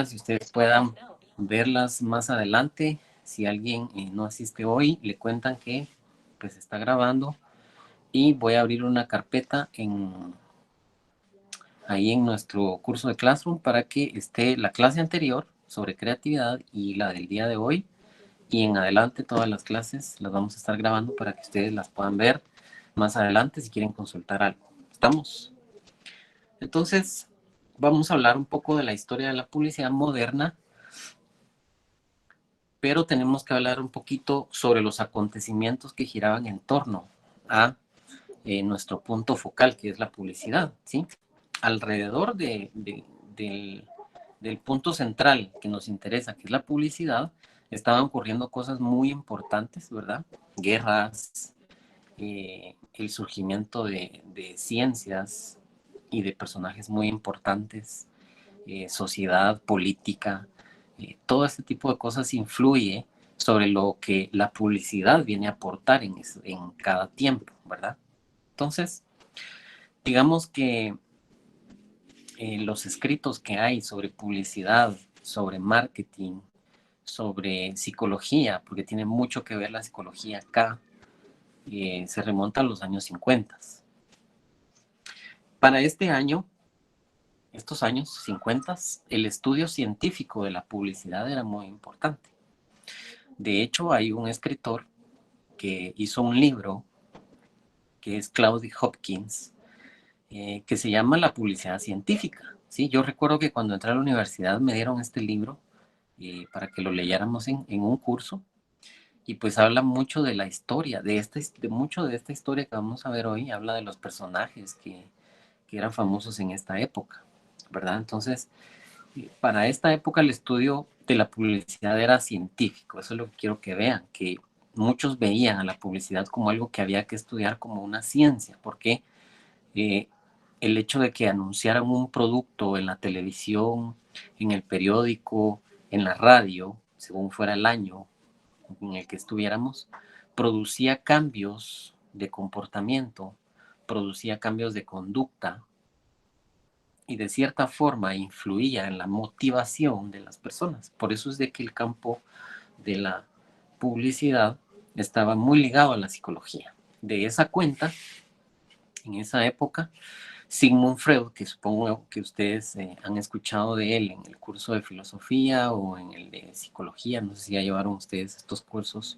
si ustedes puedan verlas más adelante. Si alguien no asiste hoy, le cuentan que pues está grabando y voy a abrir una carpeta ahí en nuestro curso de Classroom para que esté la clase anterior sobre creatividad y la del día de hoy, y en adelante todas las clases las vamos a estar grabando para que ustedes las puedan ver más adelante si quieren consultar algo. ¿Estamos? Entonces, vamos a hablar un poco de la historia de la publicidad moderna, pero tenemos que hablar un poquito sobre los acontecimientos que giraban en torno a nuestro punto focal, que es la publicidad, ¿sí? Alrededor del punto central que nos interesa, que es la publicidad, estaban ocurriendo cosas muy importantes, ¿verdad? Guerras, el surgimiento de ciencias y de personajes muy importantes, sociedad, política, todo este tipo de cosas influye sobre lo que la publicidad viene a aportar en cada tiempo, ¿verdad? Entonces, digamos que los escritos que hay sobre publicidad, sobre marketing, sobre psicología, porque tiene mucho que ver la psicología acá, se remonta a los años 50. Para este año, estos años 50, el estudio científico de la publicidad era muy importante. De hecho, hay un escritor que hizo un libro, que es Claude Hopkins, que se llama La publicidad científica. ¿Sí? Yo recuerdo que cuando entré a la universidad me dieron este libro para que lo leyéramos en un curso, y pues habla mucho de la historia, mucho de esta historia que vamos a ver hoy, habla de los personajes que eran famosos en esta época, ¿verdad? Entonces, para esta época el estudio de la publicidad era científico, eso es lo que quiero que vean, que muchos veían a la publicidad como algo que había que estudiar como una ciencia, porque eh, el hecho de que anunciaran un producto en la televisión, en el periódico, en la radio, según fuera el año en el que estuviéramos, producía cambios de comportamiento, producía cambios de conducta y de cierta forma influía en la motivación de las personas. Por eso es de que el campo de la publicidad estaba muy ligado a la psicología. De esa cuenta, en esa época, Sigmund Freud, que supongo que ustedes han escuchado de él en el curso de filosofía o en el de psicología, no sé si ya llevaron ustedes estos cursos,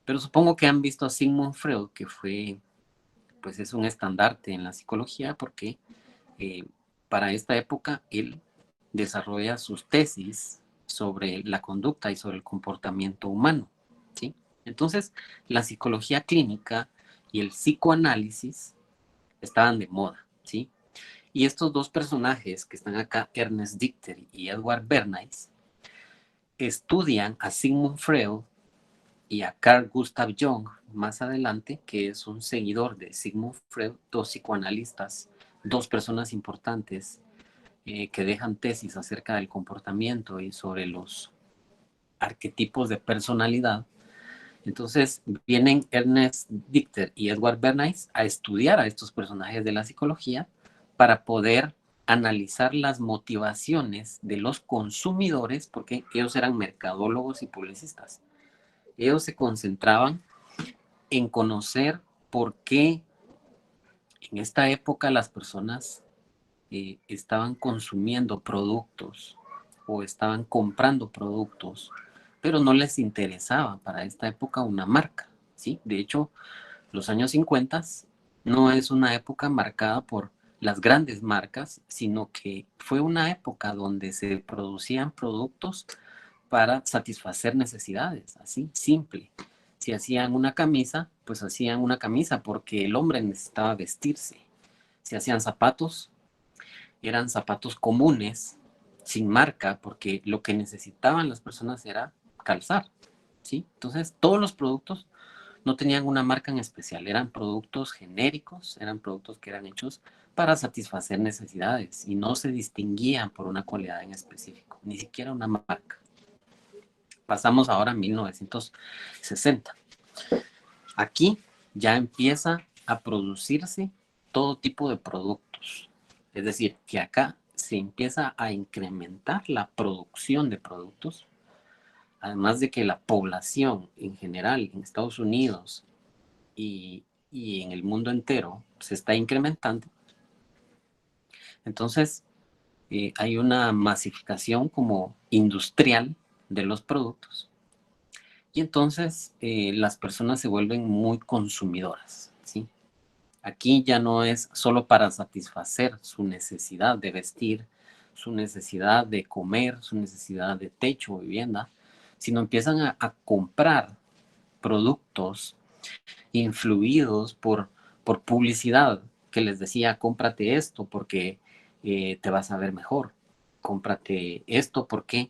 pero supongo que han visto a Sigmund Freud, que fue, pues es un estandarte en la psicología, porque eh, para esta época él desarrolla sus tesis sobre la conducta y sobre el comportamiento humano, ¿sí? Entonces, la psicología clínica y el psicoanálisis estaban de moda, ¿sí? Y estos dos personajes que están acá, Ernest Dichter y Edward Bernays, estudian a Sigmund Freud y a Carl Gustav Jung más adelante, que es un seguidor de Sigmund Freud, dos psicoanalistas, dos personas importantes que dejan tesis acerca del comportamiento y sobre los arquetipos de personalidad. Entonces vienen Ernest Dichter y Edward Bernays a estudiar a estos personajes de la psicología para poder analizar las motivaciones de los consumidores, porque ellos eran mercadólogos y publicistas. Ellos se concentraban en conocer por qué en esta época las personas estaban consumiendo productos o estaban comprando productos, pero no les interesaba para esta época una marca, ¿sí? De hecho, los años 50 no es una época marcada por las grandes marcas, sino que fue una época donde se producían productos para satisfacer necesidades, así, simple. Si hacían una camisa, pues hacían una camisa porque el hombre necesitaba vestirse. Si hacían zapatos, eran zapatos comunes, sin marca, porque lo que necesitaban las personas era calzar, ¿sí? Entonces, todos los productos no tenían una marca en especial, eran productos genéricos, eran productos que eran hechos para satisfacer necesidades y no se distinguían por una cualidad en específico, ni siquiera una marca. Pasamos ahora a 1960. Aquí ya empieza a producirse todo tipo de productos. Es decir, que acá se empieza a incrementar la producción de productos, además de que la población en general en Estados Unidos y en el mundo entero se está incrementando. Entonces, hay una masificación como industrial de los productos y entonces las personas se vuelven muy consumidoras, ¿sí? Aquí ya no es solo para satisfacer su necesidad de vestir, su necesidad de comer, su necesidad de techo o vivienda, sino empiezan a comprar productos influidos por publicidad que les decía, cómprate esto porque te vas a ver mejor, cómprate esto porque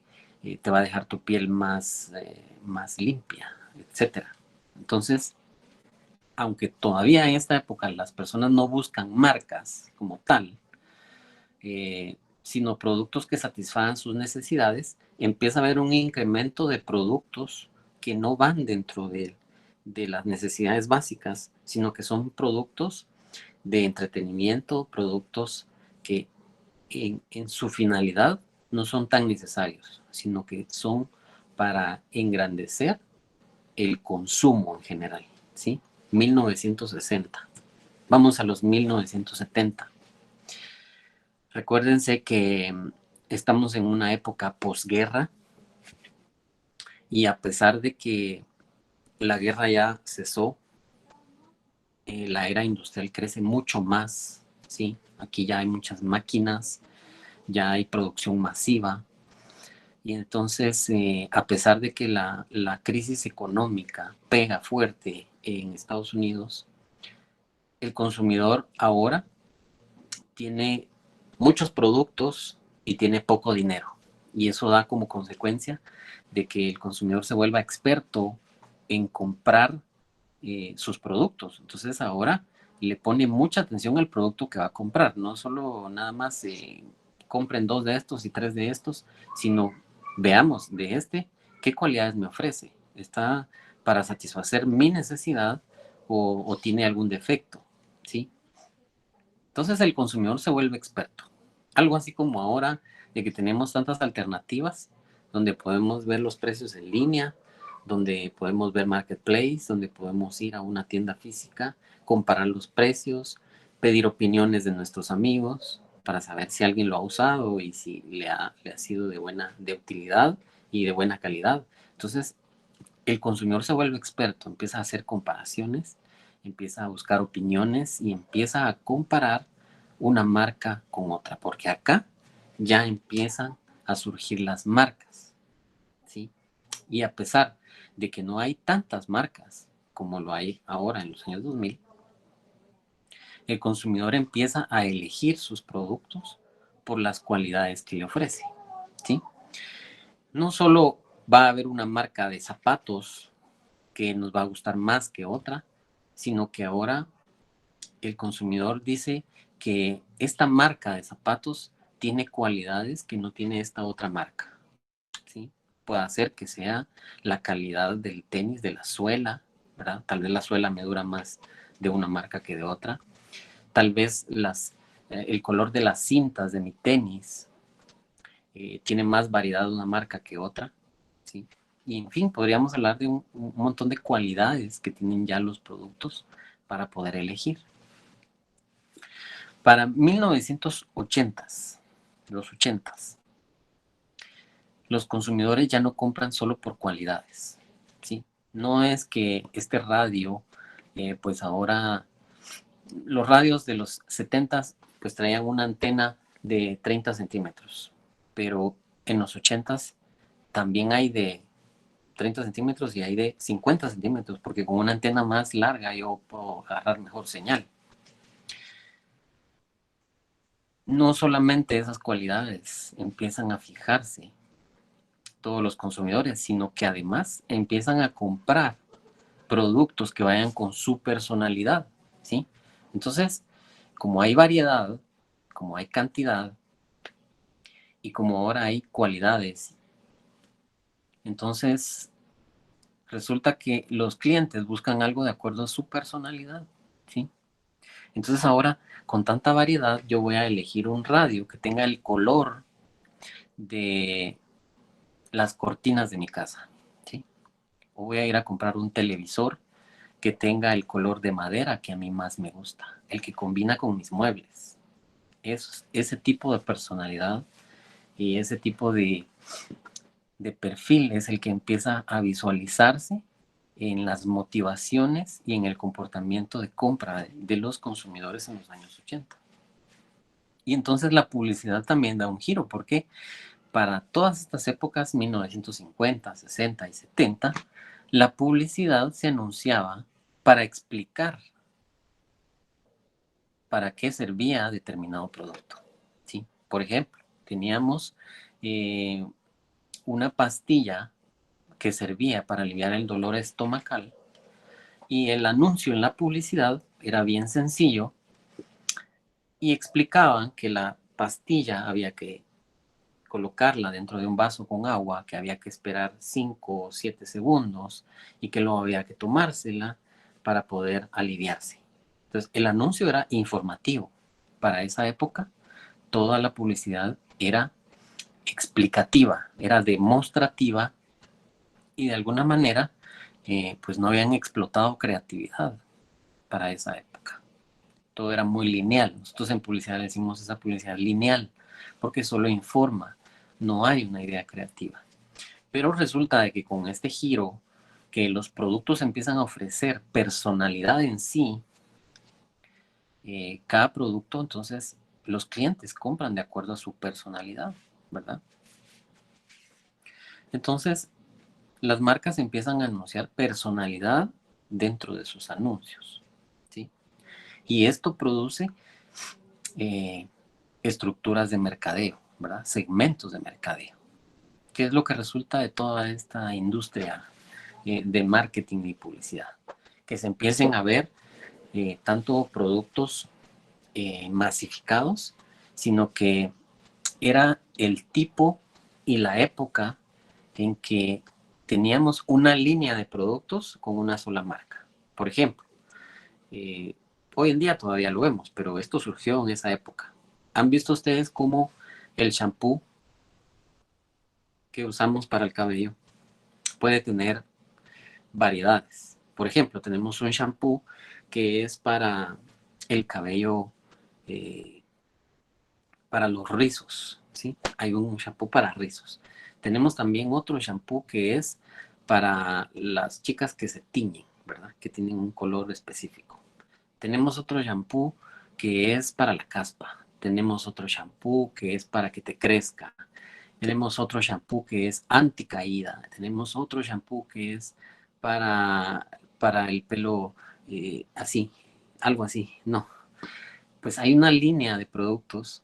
te va a dejar tu piel más limpia, etcétera. Entonces, aunque todavía en esta época las personas no buscan marcas como tal, sino productos que satisfagan sus necesidades, empieza a haber un incremento de productos que no van dentro de las necesidades básicas, sino que son productos de entretenimiento, productos que en su finalidad no son tan necesarios, sino que son para engrandecer el consumo en general, ¿sí? 1960. Vamos a los 1970. Recuérdense que estamos en una época posguerra y a pesar de que la guerra ya cesó, la era industrial crece mucho más, ¿sí? Aquí ya hay muchas máquinas, ya hay producción masiva y entonces a pesar de que la crisis económica pega fuerte en Estados Unidos, el consumidor ahora tiene muchos productos y tiene poco dinero. Y eso da como consecuencia de que el consumidor se vuelva experto en comprar sus productos. Entonces ahora le pone mucha atención al producto que va a comprar. No solo nada más compren 2 de estos y 3 de estos, sino veamos de este qué cualidades me ofrece. ¿Está para satisfacer mi necesidad o tiene algún defecto? ¿Sí? Entonces el consumidor se vuelve experto. Algo así como ahora de que tenemos tantas alternativas, donde podemos ver los precios en línea, donde podemos ver marketplace, donde podemos ir a una tienda física, comparar los precios, pedir opiniones de nuestros amigos para saber si alguien lo ha usado y si le ha sido de utilidad y de buena calidad. Entonces el consumidor se vuelve experto, empieza a hacer comparaciones, empieza a buscar opiniones y empieza a comparar una marca con otra, porque acá ya empiezan a surgir las marcas, ¿sí? Y a pesar de que no hay tantas marcas como lo hay ahora en los años 2000, el consumidor empieza a elegir sus productos por las cualidades que le ofrece, ¿sí? No solo va a haber una marca de zapatos que nos va a gustar más que otra, sino que ahora el consumidor dice que esta marca de zapatos tiene cualidades que no tiene esta otra marca, ¿sí? Puede ser que sea la calidad del tenis, de la suela, ¿verdad? Tal vez la suela me dura más de una marca que de otra. Tal vez el color de las cintas de mi tenis tiene más variedad de una marca que otra, ¿sí? Y en fin, podríamos hablar de un montón de cualidades que tienen ya los productos para poder elegir. Para 1980, los 80, los consumidores ya no compran solo por cualidades, ¿sí? No es que este radio, pues ahora, los radios de los 70 pues traían una antena de 30 centímetros, pero en los 80 también hay de 30 centímetros y hay de 50 centímetros, porque con una antena más larga yo puedo agarrar mejor señal. No solamente esas cualidades empiezan a fijarse todos los consumidores, sino que además empiezan a comprar productos que vayan con su personalidad, ¿sí? Entonces, como hay variedad, como hay cantidad y como ahora hay cualidades, entonces resulta que los clientes buscan algo de acuerdo a su personalidad, ¿sí? Entonces ahora con tanta variedad, yo voy a elegir un radio que tenga el color de las cortinas de mi casa, ¿sí? O voy a ir a comprar un televisor que tenga el color de madera que a mí más me gusta, el que combina con mis muebles. Ese tipo de personalidad y ese tipo de perfil es el que empieza a visualizarse en las motivaciones y en el comportamiento de compra de los consumidores en los años 80. Y entonces la publicidad también da un giro, porque para todas estas épocas, 1950, 60 y 70, la publicidad se anunciaba para explicar para qué servía determinado producto, ¿sí? Por ejemplo, teníamos una pastilla que servía para aliviar el dolor estomacal y el anuncio en la publicidad era bien sencillo y explicaban que la pastilla había que colocarla dentro de un vaso con agua, que había que esperar 5 o 7 segundos y que luego había que tomársela para poder aliviarse. Entonces, el anuncio era informativo. Para esa época, toda la publicidad era explicativa, era demostrativa y de alguna manera, pues no habían explotado creatividad para esa época. Todo era muy lineal. Nosotros en publicidad le decimos esa publicidad lineal, porque solo informa, no hay una idea creativa. Pero resulta de que con este giro, que los productos empiezan a ofrecer personalidad en sí, cada producto, entonces los clientes compran de acuerdo a su personalidad, ¿verdad? Entonces, las marcas empiezan a anunciar personalidad dentro de sus anuncios, ¿sí? Y esto produce eh, estructuras de mercadeo, ¿verdad? Segmentos de mercadeo. ¿Qué es lo que resulta de toda esta industria de marketing y publicidad? Que se empiecen a ver tanto productos masificados, sino que era el tipo y la época en que teníamos una línea de productos con una sola marca. Por ejemplo, eh, hoy en día todavía lo vemos, pero esto surgió en esa época. ¿Han visto ustedes cómo el shampoo que usamos para el cabello puede tener variedades? Por ejemplo, tenemos un shampoo que es para el cabello, eh, para los rizos, ¿sí? Hay un shampoo para rizos. Tenemos también otro shampoo que es para las chicas que se tiñen, ¿verdad? Que tienen un color específico. Tenemos otro shampoo que es para la caspa. Tenemos otro shampoo que es para que te crezca. Tenemos otro shampoo que es anticaída. Tenemos otro shampoo que es para, para el pelo así, algo así. No, pues hay una línea de productos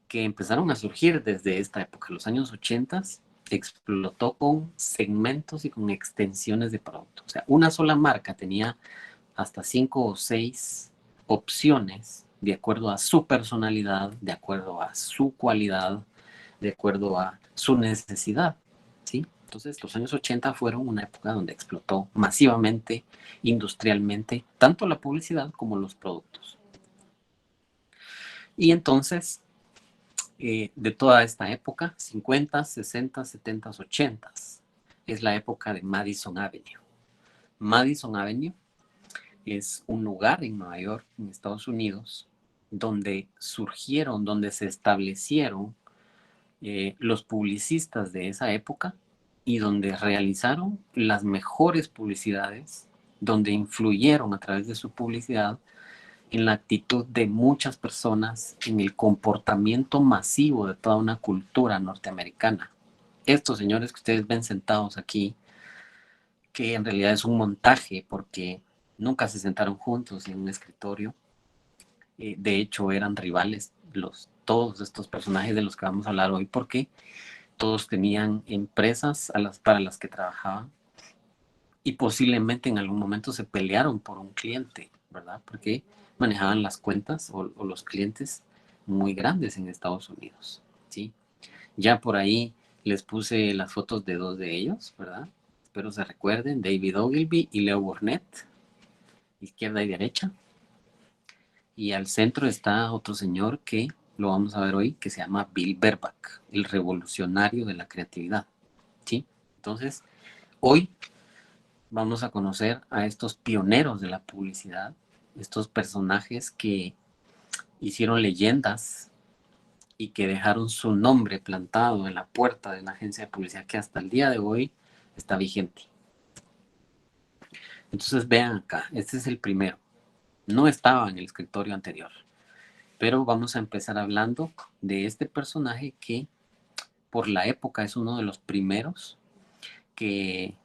que empezaron a surgir desde esta época, los años 80, explotó con segmentos y con extensiones de productos. O sea, una sola marca tenía hasta 5 o 6 opciones de acuerdo a su personalidad, de acuerdo a su cualidad, de acuerdo a su necesidad, ¿sí? Entonces, los años 80 fueron una época donde explotó masivamente, industrialmente, tanto la publicidad como los productos. Y entonces, de toda esta época, 50, 60, 70, 80, es la época de Madison Avenue. Madison Avenue es un lugar en Nueva York, en Estados Unidos, donde surgieron, donde se establecieron los publicistas de esa época y donde realizaron las mejores publicidades, donde influyeron a través de su publicidad en la actitud de muchas personas, en el comportamiento masivo de toda una cultura norteamericana. Estos señores que ustedes ven sentados aquí, que en realidad es un montaje porque nunca se sentaron juntos en un escritorio, de hecho eran rivales todos estos personajes de los que vamos a hablar hoy porque todos tenían empresas para las que trabajaban y posiblemente en algún momento se pelearon por un cliente, ¿verdad? Porque manejaban las cuentas o los clientes muy grandes en Estados Unidos, ¿sí? Ya por ahí les puse las fotos de dos de ellos, ¿verdad? Espero se recuerden, David Ogilvy y Leo Burnett, izquierda y derecha. Y al centro está otro señor que lo vamos a ver hoy, que se llama Bill Bernbach, el revolucionario de la creatividad, ¿sí? Entonces, hoy vamos a conocer a estos pioneros de la publicidad, estos personajes que hicieron leyendas y que dejaron su nombre plantado en la puerta de una agencia de publicidad que hasta el día de hoy está vigente. Entonces vean acá, este es el primero. No estaba en el escritorio anterior, pero vamos a empezar hablando de este personaje que por la época es uno de los primeros que,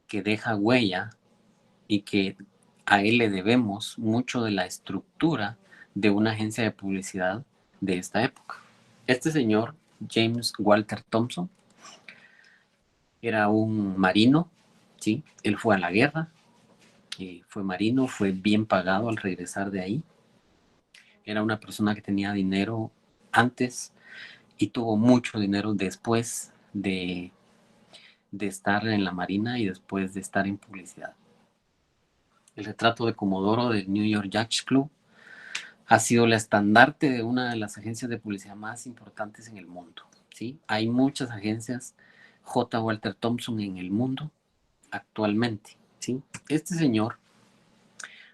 que deja huella y que a él le debemos mucho de la estructura de una agencia de publicidad de esta época. Este señor, James Walter Thompson, era un marino, ¿sí? Él fue a la guerra, fue marino, fue bien pagado al regresar de ahí. Era una persona que tenía dinero antes y tuvo mucho dinero después de estar en la marina y después de estar en publicidad. El retrato de Comodoro del New York Yacht Club ha sido el estandarte de una de las agencias de publicidad más importantes en el mundo, ¿sí? Hay muchas agencias J. Walter Thompson en el mundo actualmente, ¿sí? Este señor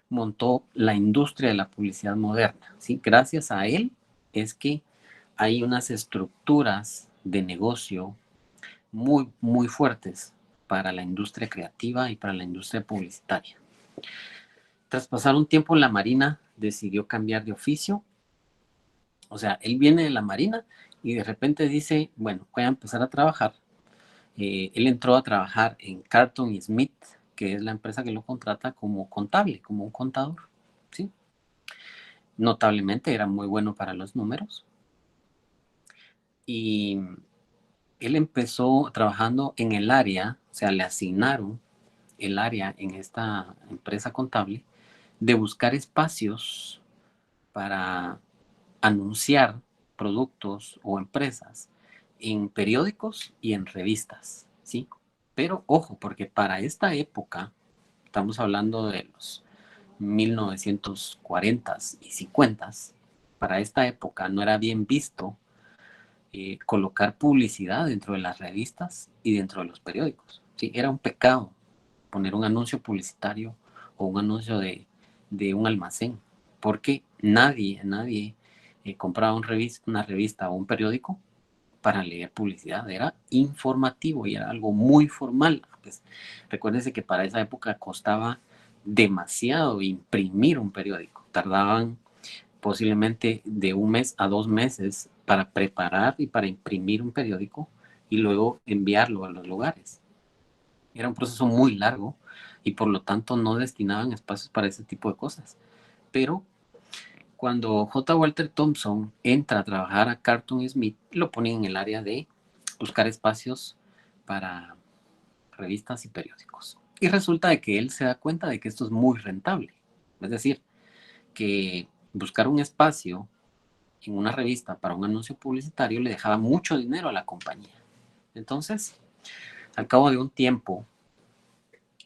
montó la industria de la publicidad moderna, ¿sí? Gracias a él es que hay unas estructuras de negocio muy, muy fuertes para la industria creativa y para la industria publicitaria. Tras pasar un tiempo en la Marina, decidió cambiar de oficio. O sea, él viene de la Marina y de repente dice, bueno, voy a empezar a trabajar. Él entró a trabajar en Carlton y Smith, que es la empresa que lo contrata como contable, como un contador, ¿sí? Notablemente era muy bueno para los números. Y él empezó trabajando en el área, o sea, le asignaron el área en esta empresa contable de buscar espacios para anunciar productos o empresas en periódicos y en revistas, ¿sí? Pero ojo, porque para esta época, estamos hablando de los 1940s y 50s, para esta época no era bien visto colocar publicidad dentro de las revistas y dentro de los periódicos, ¿sí? Era un pecado poner un anuncio publicitario o un anuncio de un almacén, porque nadie compraba una revista o un periódico para leer publicidad, era informativo y era algo muy formal. Pues, recuérdense que para esa época costaba demasiado imprimir un periódico, tardaban posiblemente de 1 mes a 2 meses para preparar y para imprimir un periódico y luego enviarlo a los lugares. Era un proceso muy largo y por lo tanto no destinaban espacios para ese tipo de cosas. Pero cuando J. Walter Thompson entra a trabajar a Carlton Smith, lo ponen en el área de buscar espacios para revistas y periódicos. Y resulta de que él se da cuenta de que esto es muy rentable. Es decir, que buscar un espacio en una revista para un anuncio publicitario le dejaba mucho dinero a la compañía. Entonces, al cabo de un tiempo,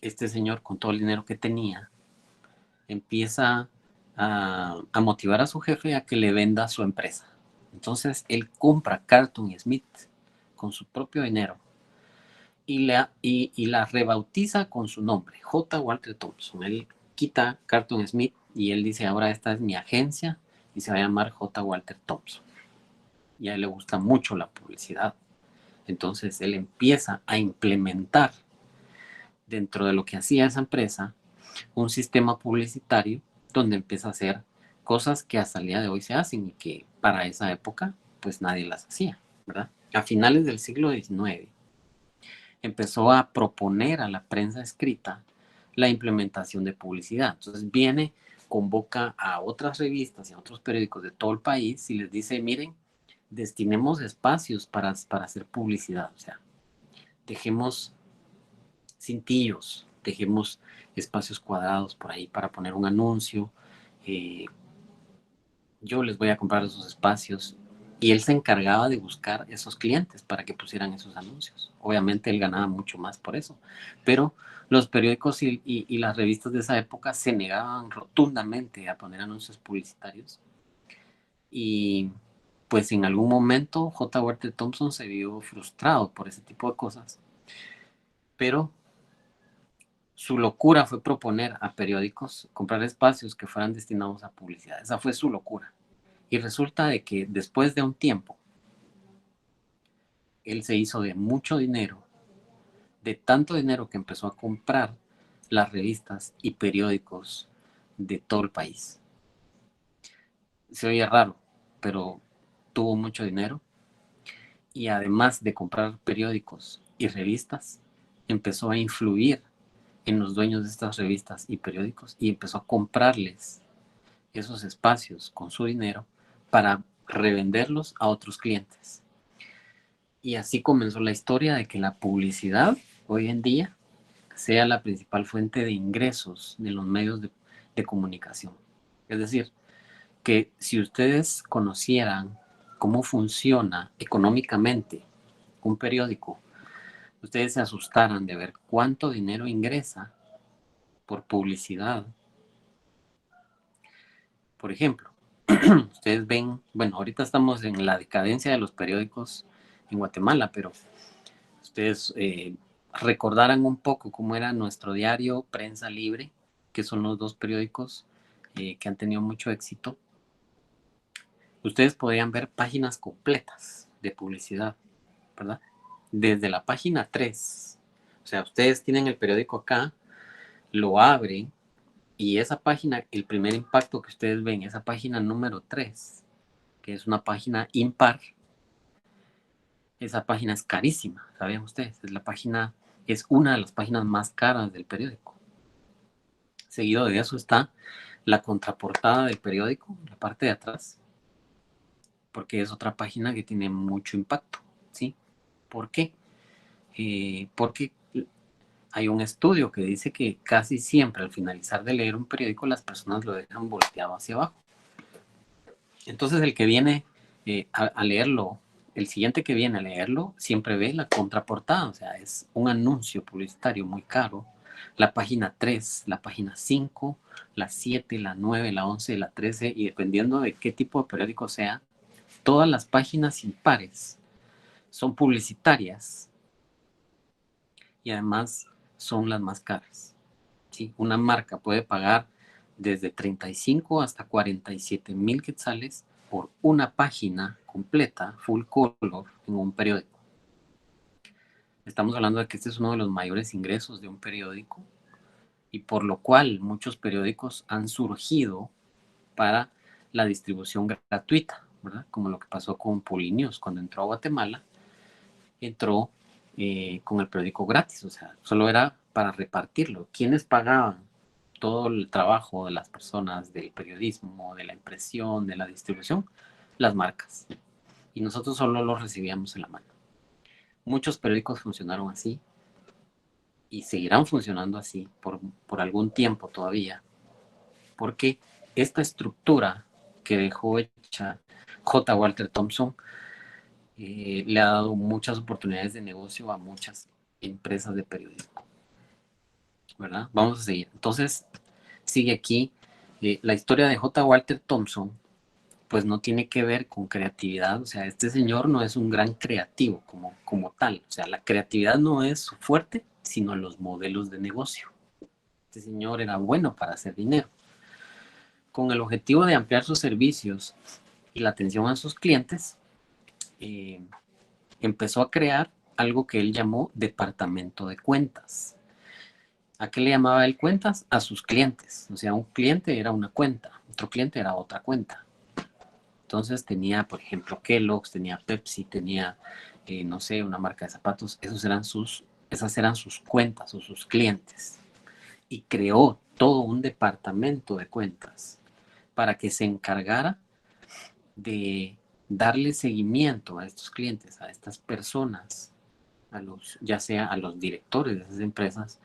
este señor, con todo el dinero que tenía, empieza a motivar a su jefe a que le venda su empresa. Entonces, él compra Carlton y Smith con su propio dinero y la rebautiza con su nombre, J. Walter Thompson. Él quita Carlton Smith y él dice, ahora esta es mi agencia y se va a llamar J. Walter Thompson. Y a él le gusta mucho la publicidad. Entonces, él empieza a implementar dentro de lo que hacía esa empresa un sistema publicitario donde empieza a hacer cosas que hasta el día de hoy se hacen y que para esa época pues nadie las hacía, ¿verdad? A finales del siglo XIX empezó a proponer a la prensa escrita la implementación de publicidad. Entonces viene, convoca a otras revistas y a otros periódicos de todo el país y les dice, miren, destinemos espacios para hacer publicidad, o sea, dejemos cintillos, dejemos espacios cuadrados por ahí para poner un anuncio. Yo les voy a comprar esos espacios y él se encargaba de buscar esos clientes para que pusieran esos anuncios. Obviamente él ganaba mucho más por eso, pero los periódicos y las revistas de esa época se negaban rotundamente a poner anuncios publicitarios. Y pues en algún momento J. Walter Thompson se vio frustrado por ese tipo de cosas, pero su locura fue proponer a periódicos comprar espacios que fueran destinados a publicidad. Esa fue su locura. Y resulta de que después de un tiempo, él se hizo de mucho dinero, de tanto dinero que empezó a comprar las revistas y periódicos de todo el país. Se oye raro, pero tuvo mucho dinero y además de comprar periódicos y revistas, empezó a influir en los dueños de estas revistas y periódicos y empezó a comprarles esos espacios con su dinero para revenderlos a otros clientes. Y así comenzó la historia de que la publicidad hoy en día sea la principal fuente de ingresos de los medios de comunicación. Es decir, que si ustedes conocieran cómo funciona económicamente un periódico, ustedes se asustaran de ver cuánto dinero ingresa por publicidad. Por ejemplo, ustedes ven, bueno, ahorita estamos en la decadencia de los periódicos en Guatemala, pero ustedes recordarán un poco cómo era nuestro diario Prensa Libre, que son los dos periódicos que han tenido mucho éxito. Ustedes podrían ver páginas completas de publicidad, ¿verdad? Desde la página 3. O sea, ustedes tienen el periódico acá, lo abren y esa página, el primer impacto que ustedes ven, esa página número 3, que es una página impar, esa página es carísima, ¿sabían ustedes? Es una de las páginas más caras del periódico. Seguido de eso está la contraportada del periódico, la parte de atrás, porque es otra página que tiene mucho impacto, ¿sí? ¿Por qué? Porque hay un estudio que dice que casi siempre al finalizar de leer un periódico las personas lo dejan volteado hacia abajo. Entonces el que viene a leerlo, el siguiente que viene a leerlo, siempre ve la contraportada, o sea, es un anuncio publicitario muy caro. La página 3, la página 5, la 7, la 9, la 11, la 13, y dependiendo de qué tipo de periódico sea, todas las páginas impares son publicitarias y además son las más caras. ¿Sí? Una marca puede pagar desde 35 hasta 47,000 quetzales por una página completa, full color, en un periódico. Estamos hablando de que este es uno de los mayores ingresos de un periódico y por lo cual muchos periódicos han surgido para la distribución gratuita, ¿verdad? Como lo que pasó con Polinews cuando entró a Guatemala, entró con el periódico gratis, o sea, solo era para repartirlo. ¿Quiénes pagaban todo el trabajo de las personas, del periodismo, de la impresión, de la distribución? Las marcas. Y nosotros solo lo recibíamos en la mano. Muchos periódicos funcionaron así y seguirán funcionando así por algún tiempo todavía, porque esta estructura que dejó hecha J. Walter Thompson le ha dado muchas oportunidades de negocio a muchas empresas de periodismo, ¿verdad? Vamos a seguir. Entonces, sigue aquí. La historia de J. Walter Thompson, pues no tiene que ver con creatividad. O sea, este señor no es un gran creativo como tal. O sea, la creatividad no es su fuerte, sino los modelos de negocio. Este señor era bueno para hacer dinero. Con el objetivo de ampliar sus servicios y la atención a sus clientes, eh, empezó a crear algo que él llamó departamento de cuentas. ¿A qué le llamaba él cuentas? A sus clientes. O sea, un cliente era una cuenta, otro cliente era otra cuenta. Entonces tenía, por ejemplo, Kellogg's, tenía Pepsi, tenía, no sé, una marca de zapatos. Esas eran sus cuentas o sus clientes. Y creó todo un departamento de cuentas para que se encargara de darle seguimiento a estos clientes, a estas personas, ya sea a los directores de esas empresas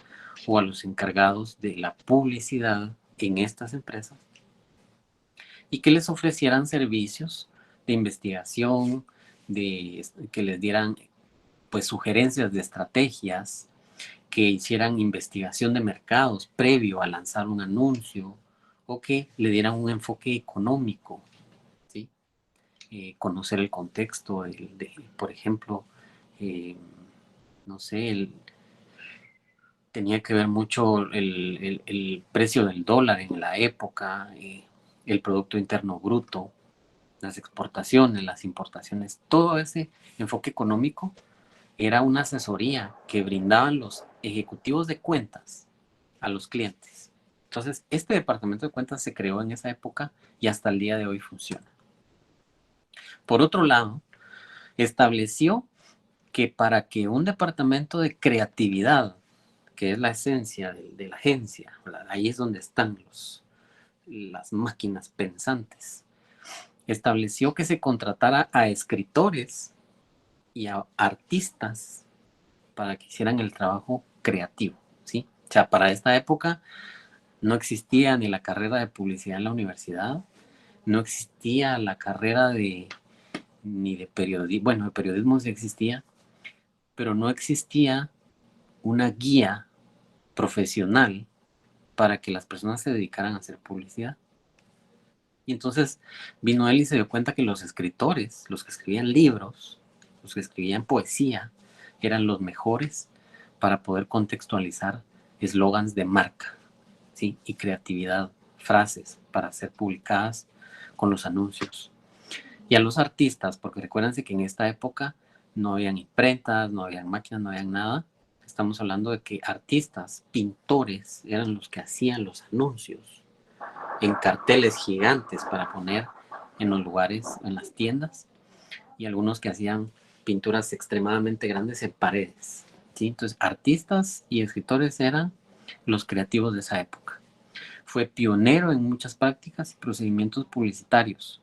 o a los encargados de la publicidad en estas empresas y que les ofrecieran servicios de investigación, que les dieran pues sugerencias de estrategias, que hicieran investigación de mercados previo a lanzar un anuncio, o que le dieran un enfoque económico, ¿sí? Conocer el contexto, por ejemplo, no sé, tenía que ver mucho el precio del dólar en la época, el Producto Interno Bruto, las exportaciones, las importaciones, todo ese enfoque económico era una asesoría que brindaban los ejecutivos de cuentas a los clientes. Entonces, este departamento de cuentas se creó en esa época y hasta el día de hoy funciona. Por otro lado, estableció que para que un departamento de creatividad, que es la esencia de la agencia, ¿verdad? Ahí es donde están las máquinas pensantes, estableció que se contratara a escritores y a artistas para que hicieran el trabajo creativo, ¿sí? O sea, para esta época no existía ni la carrera de publicidad en la universidad, no existía la carrera ni de periodismo, bueno, de periodismo sí existía, pero no existía una guía profesional para que las personas se dedicaran a hacer publicidad. Y entonces vino él y se dio cuenta que los escritores, los que escribían libros, los que escribían poesía, eran los mejores para poder contextualizar eslogans de marca, ¿sí? Y creatividad, frases para ser publicadas con los anuncios. Y a los artistas, porque recuérdense que en esta época no habían imprentas, no habían máquinas, no habían nada. Estamos hablando de que artistas, pintores, eran los que hacían los anuncios en carteles gigantes para poner en los lugares, en las tiendas, y algunos que hacían pinturas extremadamente grandes en paredes, ¿sí? Entonces, artistas y escritores eran los creativos de esa época. Fue pionero en muchas prácticas y procedimientos publicitarios.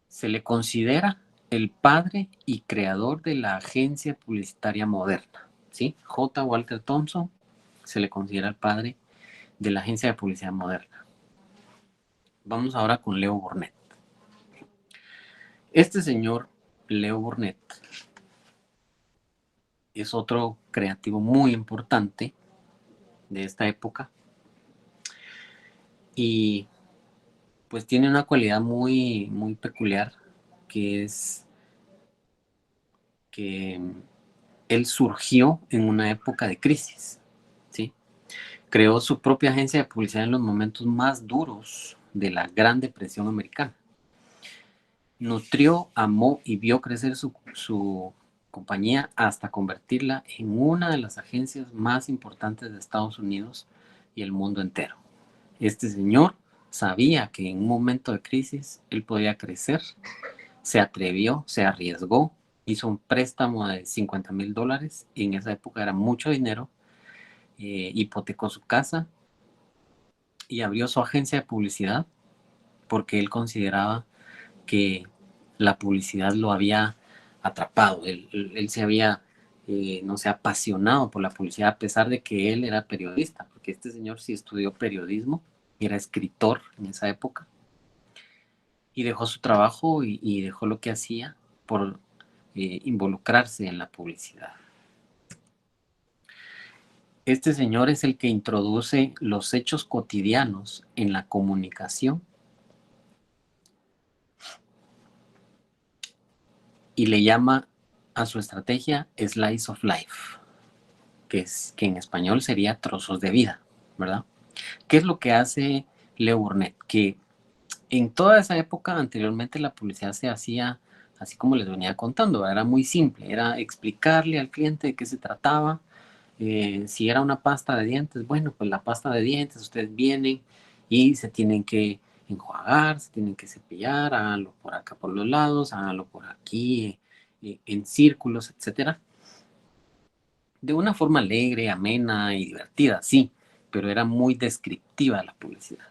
Se le considera el padre y creador de la agencia publicitaria moderna, ¿sí? J. Walter Thompson se le considera el padre de la agencia de publicidad moderna. Vamos ahora con Leo Burnett. Este señor, Leo Burnett, es otro creativo muy importante de esta época y pues tiene una cualidad muy, muy peculiar, que es que él surgió en una época de crisis, ¿sí? Creó su propia agencia de publicidad en los momentos más duros de la Gran Depresión americana. Nutrió, amó y vio crecer su compañía hasta convertirla en una de las agencias más importantes de Estados Unidos y el mundo entero. Este señor sabía que en un momento de crisis él podía crecer, se atrevió, se arriesgó, hizo un préstamo de $50,000, y en esa época era mucho dinero, hipotecó su casa y abrió su agencia de publicidad porque él consideraba que la publicidad lo había atrapado. Él se había, no sé, apasionado por la publicidad a pesar de que él era periodista, porque este señor sí estudió periodismo, era escritor en esa época, y dejó su trabajo y dejó lo que hacía por involucrarse en la publicidad. Este señor es el que introduce los hechos cotidianos en la comunicación y le llama a su estrategia Slice of Life, que en español sería trozos de vida, ¿verdad? ¿Qué es lo que hace Leo Burnett? Que en toda esa época anteriormente la publicidad se hacía así como les venía contando, era muy simple, era explicarle al cliente de qué se trataba. Si era una pasta de dientes, bueno, pues la pasta de dientes, ustedes vienen y se tienen que enjuagar, se tienen que cepillar, háganlo por acá por los lados, háganlo por aquí, en círculos, etcétera. De una forma alegre, amena y divertida, sí, pero era muy descriptiva la publicidad.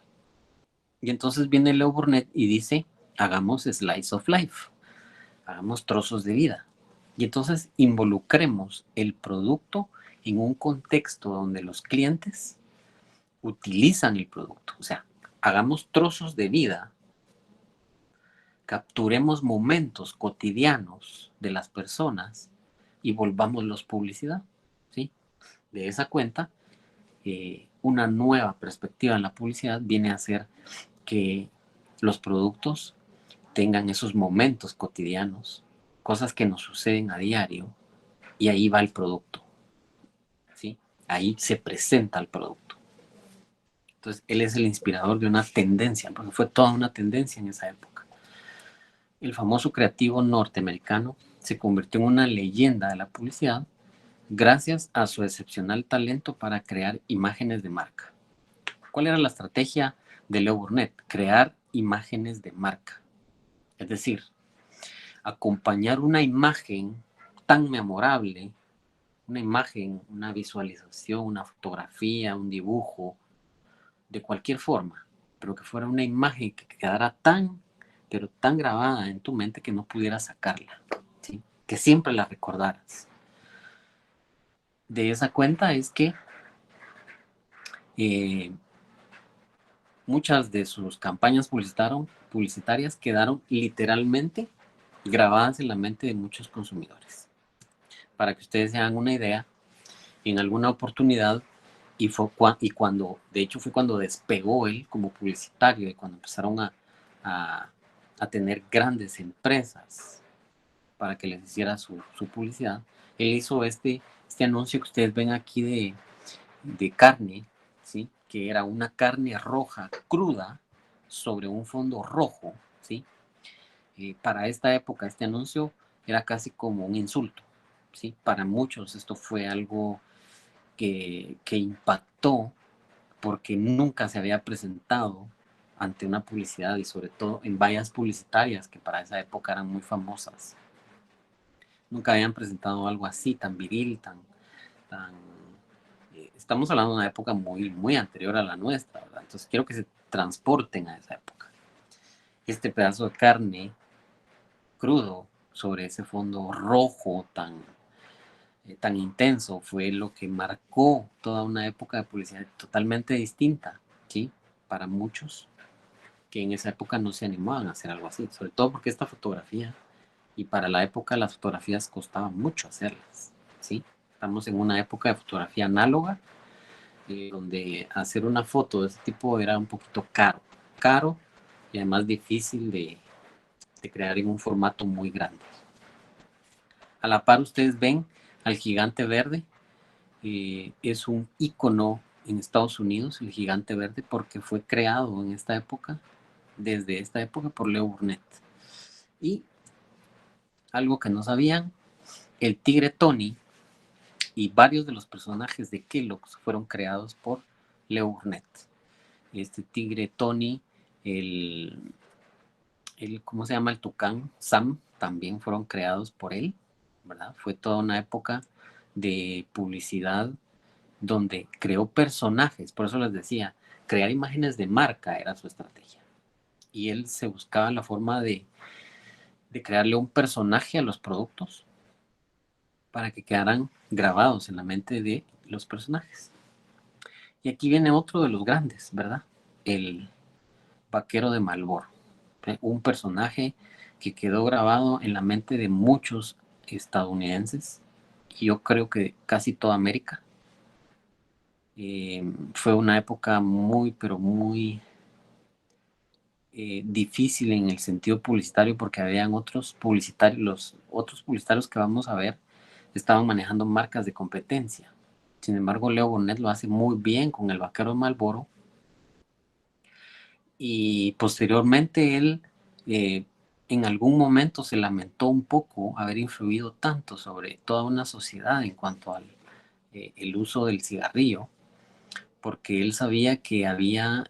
Y entonces viene Leo Burnett y dice, hagamos slice of life, hagamos trozos de vida. Y entonces involucremos el producto en un contexto donde los clientes utilizan el producto. O sea, hagamos trozos de vida capturemos momentos cotidianos de las personas y volvámoslos publicidad, ¿sí? De esa cuenta, una nueva perspectiva en la publicidad viene a ser que los productos tengan esos momentos cotidianos, cosas que nos suceden a diario, y ahí va el producto, ¿sí? Ahí se presenta el producto. Entonces, él es el inspirador de una tendencia, porque fue toda una tendencia en esa época. El famoso creativo norteamericano se convirtió en una leyenda de la publicidad gracias a su excepcional talento para crear imágenes de marca. ¿Cuál era la estrategia de Leo Burnett? Crear imágenes de marca. Es decir, acompañar una imagen tan memorable, una imagen, una visualización, una fotografía, un dibujo, de cualquier forma, pero que fuera una imagen que quedara tan, pero tan grabada en tu mente que no pudieras sacarla, ¿sí? Que siempre la recordaras. De esa cuenta es que muchas de sus campañas publicitarias quedaron literalmente grabadas en la mente de muchos consumidores. Para que ustedes se hagan una idea, en alguna oportunidad, y cuando, de hecho fue cuando despegó él como publicitario y cuando empezaron a tener grandes empresas para que les hiciera su publicidad, él hizo este anuncio que ustedes ven aquí de carne, ¿sí? Que era una carne roja cruda sobre un fondo rojo, ¿sí? Para esta época este anuncio era casi como un insulto, ¿sí? Para muchos esto fue algo que impactó porque nunca se había presentado ante una publicidad y sobre todo en vallas publicitarias que para esa época eran muy famosas. Nunca habían presentado algo así, tan viril, tan estamos hablando de una época muy, muy anterior a la nuestra, ¿verdad? Entonces quiero que se transporten a esa época. Este pedazo de carne crudo sobre ese fondo rojo tan intenso fue lo que marcó toda una época de publicidad totalmente distinta, ¿sí? Para muchos que en esa época no se animaban a hacer algo así, sobre todo porque esta fotografía, y para la época las fotografías costaban mucho hacerlas, ¿sí? Estamos en una época de fotografía análoga, donde hacer una foto de ese tipo era un poquito caro y además difícil de crear en un formato muy grande. A la par ustedes ven al gigante verde, es un ícono en Estados Unidos, el gigante verde, porque fue creado en esta época, desde esta época, por Leo Burnett. Y algo que no sabían, el tigre Tony y varios de los personajes de Kellogg's fueron creados por Leo Burnett. Este tigre Tony, ¿cómo se llama? El tucán Sam, también fueron creados por él, ¿verdad? Fue toda una época de publicidad donde creó personajes, por eso les decía, crear imágenes de marca era su estrategia. Y él se buscaba la forma de crearle un personaje a los productos para que quedaran grabados en la mente de los personajes. Y aquí viene otro de los grandes, ¿verdad? El vaquero de Marlboro. Un personaje que quedó grabado en la mente de muchos estadounidenses, y yo creo que casi toda América. Fue una época muy, pero muy difícil en el sentido publicitario porque habían otros publicitarios, los otros publicitarios que vamos a ver estaban manejando marcas de competencia. Sin embargo, Leo Burnett lo hace muy bien con el vaquero de Marlboro, y posteriormente él en algún momento se lamentó un poco haber influido tanto sobre toda una sociedad en cuanto al el uso del cigarrillo, porque él sabía que había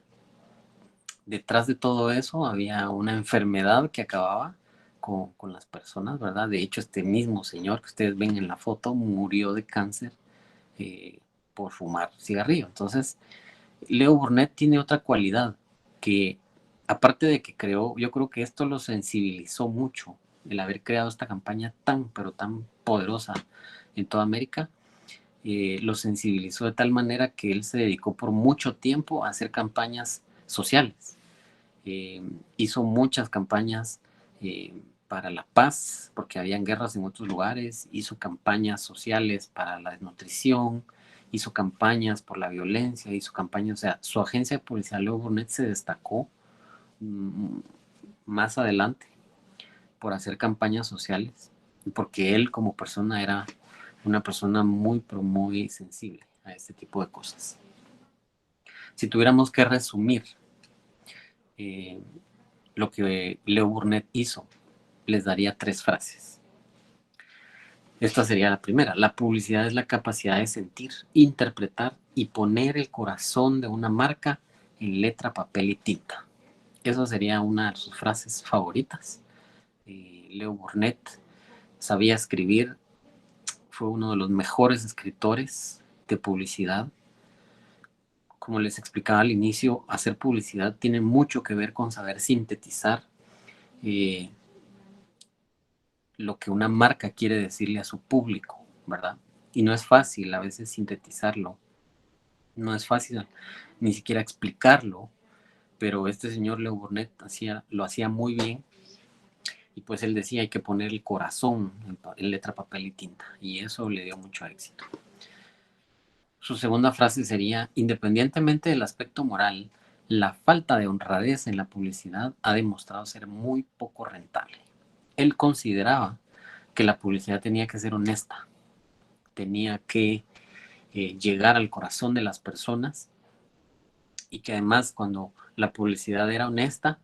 detrás de todo eso había una enfermedad que acababa con las personas, ¿verdad? De hecho, este mismo señor que ustedes ven en la foto murió de cáncer eh, por fumar cigarrillo. Entonces, Leo Burnett tiene otra cualidad que, aparte de que creó, yo creo que esto lo sensibilizó mucho, el haber creado esta campaña tan, pero tan poderosa en toda América, lo sensibilizó de tal manera que él se dedicó por mucho tiempo a hacer campañas sociales. Hizo muchas campañas para la paz, porque habían guerras en otros lugares, hizo campañas sociales para la desnutrición, hizo campañas por la violencia, hizo campañas, o sea, su agencia de publicidad, Leo Burnett, se destacó mm, más adelante por hacer campañas sociales, porque él como persona era una persona muy, pero muy sensible a este tipo de cosas. Si tuviéramos que resumir eh, lo que Leo Burnett hizo, les daría 3 frases. Esta sería la primera. La publicidad es la capacidad de sentir, interpretar y poner el corazón de una marca en letra, papel y tinta. Esa sería una de sus frases favoritas. Leo Burnett sabía escribir, fue uno de los mejores escritores de publicidad. Como les explicaba al inicio, hacer publicidad tiene mucho que ver con saber sintetizar eh, lo que una marca quiere decirle a su público, ¿verdad? Y no es fácil a veces sintetizarlo, no es fácil ni siquiera explicarlo, pero este señor Leo Burnett lo hacía muy bien y pues él decía hay que poner el corazón en letra, papel y tinta y eso le dio mucho éxito. Su segunda frase sería, independientemente del aspecto moral, la falta de honradez en la publicidad ha demostrado ser muy poco rentable. Él consideraba que la publicidad tenía que ser honesta, tenía que llegar al corazón de las personas y que además cuando la publicidad era honesta,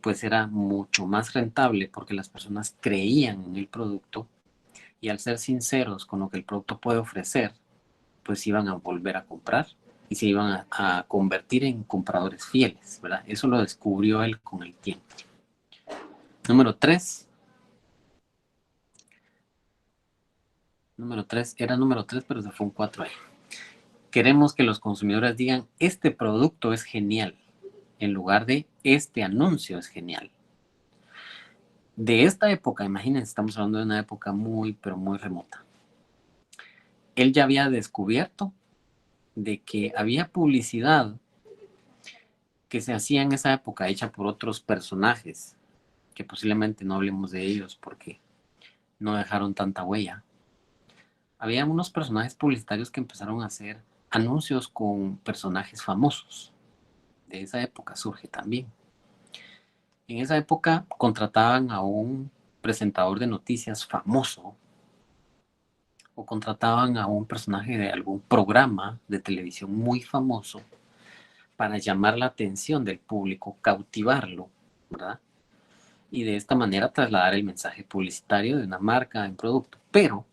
pues era mucho más rentable porque las personas creían en el producto y al ser sinceros con lo que el producto puede ofrecer, pues iban a volver a comprar y se iban a convertir en compradores fieles, ¿verdad? Eso lo descubrió él con el tiempo. Número 3. Era número 3, pero se fue un 4 ahí. Queremos que los consumidores digan, este producto es genial, en lugar de, este anuncio es genial. De esta época, imagínense, estamos hablando de una época muy, pero muy remota. Él ya había descubierto de que había publicidad que se hacía en esa época hecha por otros personajes, que posiblemente no hablemos de ellos porque no dejaron tanta huella. Había unos personajes publicitarios que empezaron a hacer anuncios con personajes famosos. De esa época surge también. En esa época contrataban a un presentador de noticias famoso o contrataban a un personaje de algún programa de televisión muy famoso para llamar la atención del público, cautivarlo, ¿verdad? Y de esta manera trasladar el mensaje publicitario de una marca en producto. Pero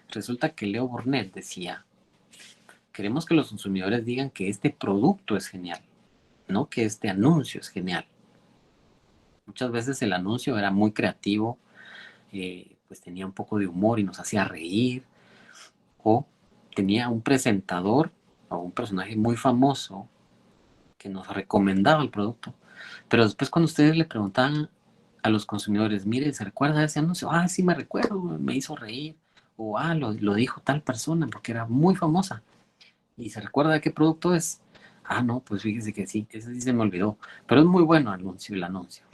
resulta que Leo Burnett decía, queremos que los consumidores digan que este producto es genial, no que este anuncio es genial. Muchas veces el anuncio era muy creativo, pues tenía un poco de humor y nos hacía reír, o tenía un presentador o un personaje muy famoso que nos recomendaba el producto. Pero después cuando ustedes le preguntaban a los consumidores, mire, ¿se recuerda de ese anuncio? Ah, sí me recuerdo, me hizo reír. O, lo dijo tal persona porque era muy famosa. ¿Y se recuerda de qué producto es? Ah, no, pues fíjese que sí, ese sí se me olvidó. Pero es muy bueno el anuncio.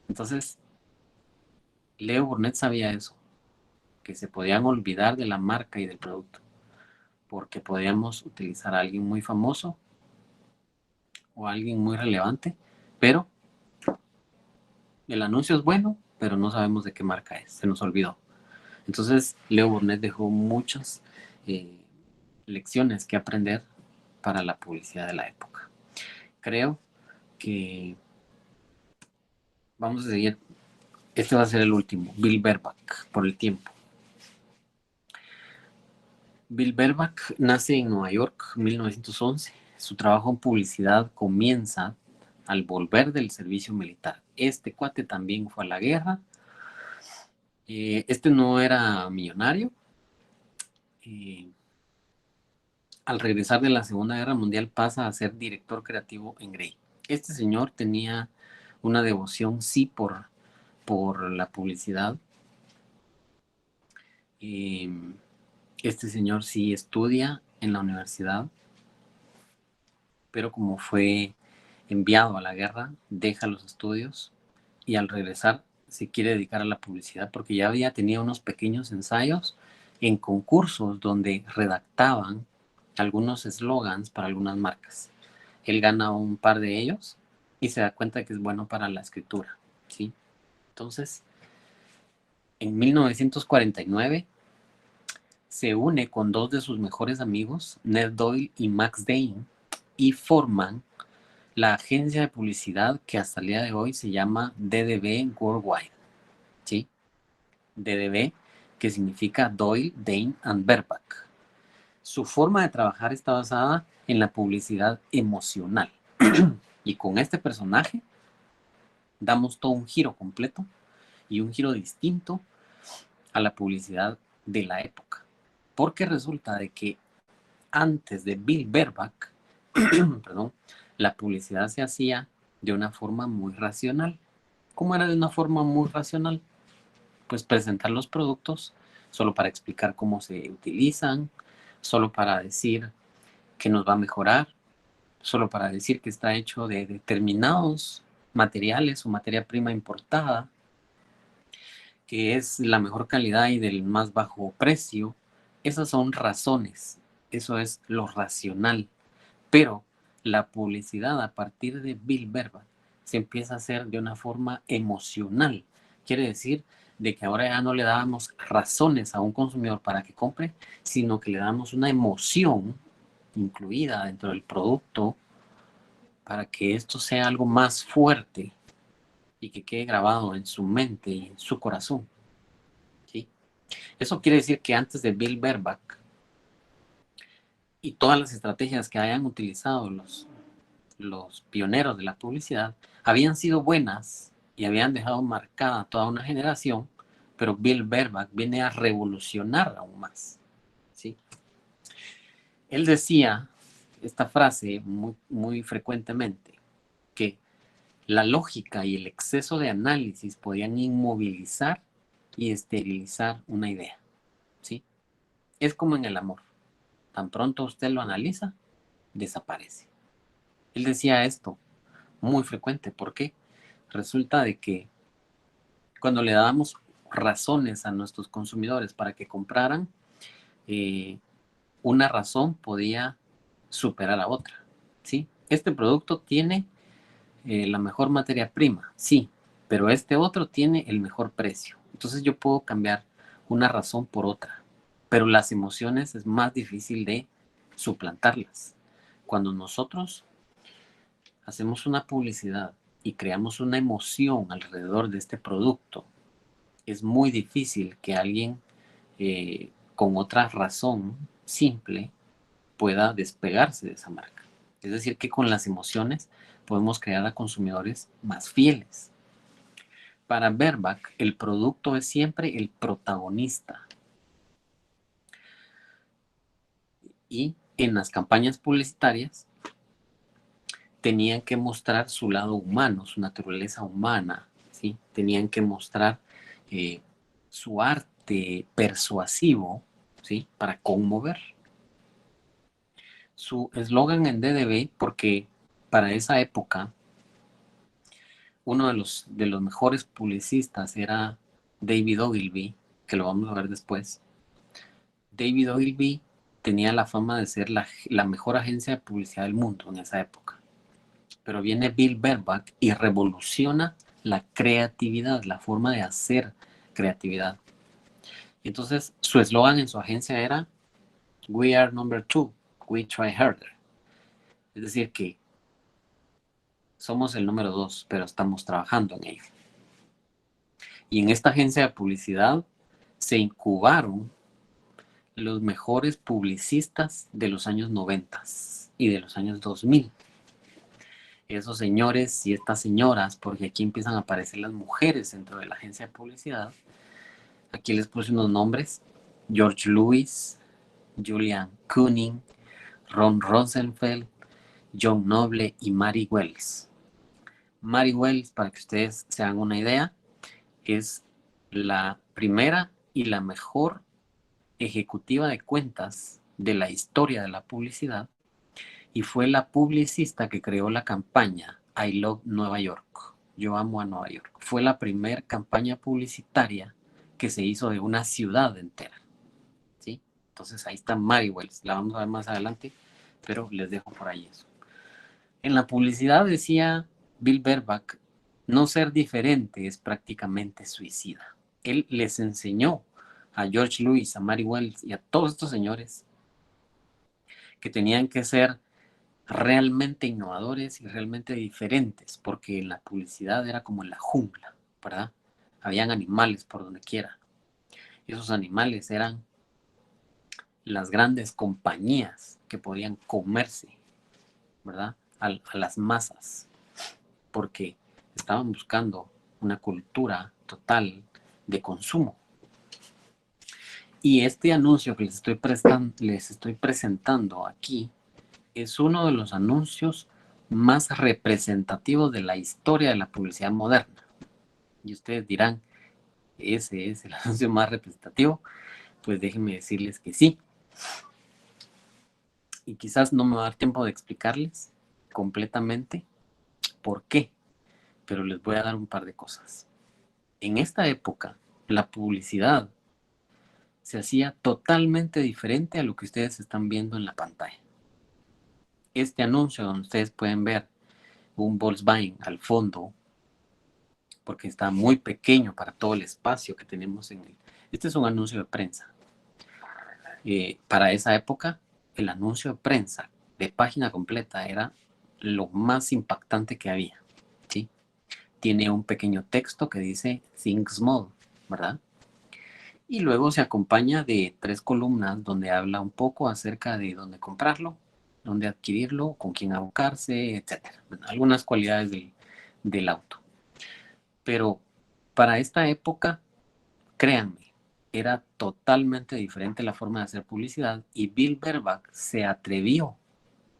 Entonces, Leo Burnett sabía eso, que se podían olvidar de la marca y del producto, porque podíamos utilizar a alguien muy famoso o a alguien muy relevante, pero el anuncio es bueno, pero no sabemos de qué marca es, se nos olvidó. Entonces, Leo Burnett dejó muchas eh, lecciones que aprender para la publicidad de la época. Creo que vamos a seguir. Este va a ser el último, Bill Bernbach, por el tiempo. Bill Bernbach nace en Nueva York en 1911. Su trabajo en publicidad comienza al volver del servicio militar. Este cuate también fue a la guerra. Este no era millonario. Eh, Al regresar de la Segunda Guerra Mundial pasa a ser director creativo en Grey. Este señor tenía una devoción, sí, por la publicidad. Este señor sí estudia en la universidad, pero como fue enviado a la guerra, deja los estudios y al regresar se quiere dedicar a la publicidad porque ya había tenido unos pequeños ensayos en concursos donde redactaban algunos eslogans para algunas marcas. Él gana un par de ellos y se da cuenta de que es bueno para la escritura, ¿sí? Entonces, en 1949 se une con dos de sus mejores amigos, Ned Doyle y Max Dane, y forman la agencia de publicidad que hasta el día de hoy se llama DDB Worldwide, ¿sí? DDB, que significa Doyle, Dane and Berbach. Su forma de trabajar está basada en la publicidad emocional. Y con este personaje damos todo un giro completo y un giro distinto a la publicidad de la época. Porque resulta de que antes de Bill Berbach, perdón, la publicidad se hacía de una forma muy racional. ¿Cómo era de una forma muy racional? Pues presentar los productos solo para explicar cómo se utilizan, solo para decir que nos va a mejorar, solo para decir que está hecho de determinados materiales o materia prima importada, que es la mejor calidad y del más bajo precio. Esas son razones, eso es lo racional. Pero la publicidad a partir de Bill Berbach se empieza a hacer de una forma emocional. Quiere decir de que ahora ya no le damos razones a un consumidor para que compre, sino que le damos una emoción incluida dentro del producto para que esto sea algo más fuerte y que quede grabado en su mente y en su corazón, ¿sí? Eso quiere decir que antes de Bill Berbach y todas las estrategias que hayan utilizado los pioneros de la publicidad habían sido buenas y habían dejado marcada toda una generación, pero Bill Berbach viene a revolucionar aún más, ¿sí? Él decía esta frase muy frecuentemente, que la lógica y el exceso de análisis podían inmovilizar y esterilizar una idea, ¿sí? Es como en el amor. Tan pronto usted lo analiza, desaparece. Él decía esto muy frecuente. ¿Por qué? Resulta de que cuando le dábamos razones a nuestros consumidores para que compraran, una razón podía superar a otra, ¿sí? Este producto tiene la mejor materia prima, sí, pero este otro tiene el mejor precio. Entonces yo puedo cambiar una razón por otra, pero las emociones es más difícil de suplantarlas. Cuando nosotros hacemos una publicidad y creamos una emoción alrededor de este producto, es muy difícil que alguien con otra razón simple pueda despegarse de esa marca. Es decir, que con las emociones podemos crear a consumidores más fieles. Para Berbach, el producto es siempre el protagonista. Y en las campañas publicitarias tenían que mostrar su lado humano, su naturaleza humana, ¿sí? Tenían que mostrar su arte persuasivo, ¿sí? Para conmover. Su eslogan en DDB, porque para esa época uno de los mejores publicistas era David Ogilvy, que lo vamos a ver después. David Ogilvy tenía la fama de ser la mejor agencia de publicidad del mundo en esa época. Pero viene Bill Berbach y revoluciona la creatividad, la forma de hacer creatividad. Entonces, su eslogan en su agencia era "We are number two, we try harder". Es decir, que somos el número 2, pero estamos trabajando en ello. Y en esta agencia de publicidad se incubaron los mejores publicistas de los años 90 y de los años 2000. Esos señores y estas señoras, porque aquí empiezan a aparecer las mujeres dentro de la agencia de publicidad. Aquí les puse unos nombres: George Lewis, Julian Kooning, Ron Rosenfeld, John Noble y Mary Wells. Mary Wells, para que ustedes se hagan una idea, es la primera y la mejor ejecutiva de cuentas de la historia de la publicidad y fue la publicista que creó la campaña I Love Nueva York. Yo amo a Nueva York. Fue la primera campaña publicitaria que se hizo de una ciudad entera, ¿sí? Entonces ahí está Mary Wells, la vamos a ver más adelante, pero les dejo por ahí eso. En la publicidad decía Bill Bernbach, no ser diferente es prácticamente suicida. Él les enseñó a George Lewis, a Mary Wells y a todos estos señores que tenían que ser realmente innovadores y realmente diferentes, porque la publicidad era como en la jungla, ¿verdad? Habían animales por donde quiera. Esos animales eran las grandes compañías que podían comerse, ¿verdad? A las masas, porque estaban buscando una cultura total de consumo. Y este anuncio que les estoy presentando aquí es uno de los anuncios más representativos de la historia de la publicidad moderna. Y ustedes dirán, ¿ese es el anuncio más representativo? Pues déjenme decirles que sí. Y quizás no me va a dar tiempo de explicarles completamente por qué, pero les voy a dar un par de cosas. En esta época, la publicidad se hacía totalmente diferente a lo que ustedes están viendo en la pantalla. Este anuncio donde ustedes pueden ver un Volkswagen al fondo, porque está muy pequeño para todo el espacio que tenemos en él. Este es un anuncio de prensa. Para esa época, el anuncio de prensa de página completa era lo más impactante que había, ¿sí? Tiene un pequeño texto que dice Think Small, ¿verdad? Y luego se acompaña de 3 columnas donde habla un poco acerca de dónde comprarlo, dónde adquirirlo, con quién abocarse, etc. Bueno, algunas cualidades del auto. Pero para esta época, créanme, era totalmente diferente la forma de hacer publicidad y Bill Bernbach se atrevió,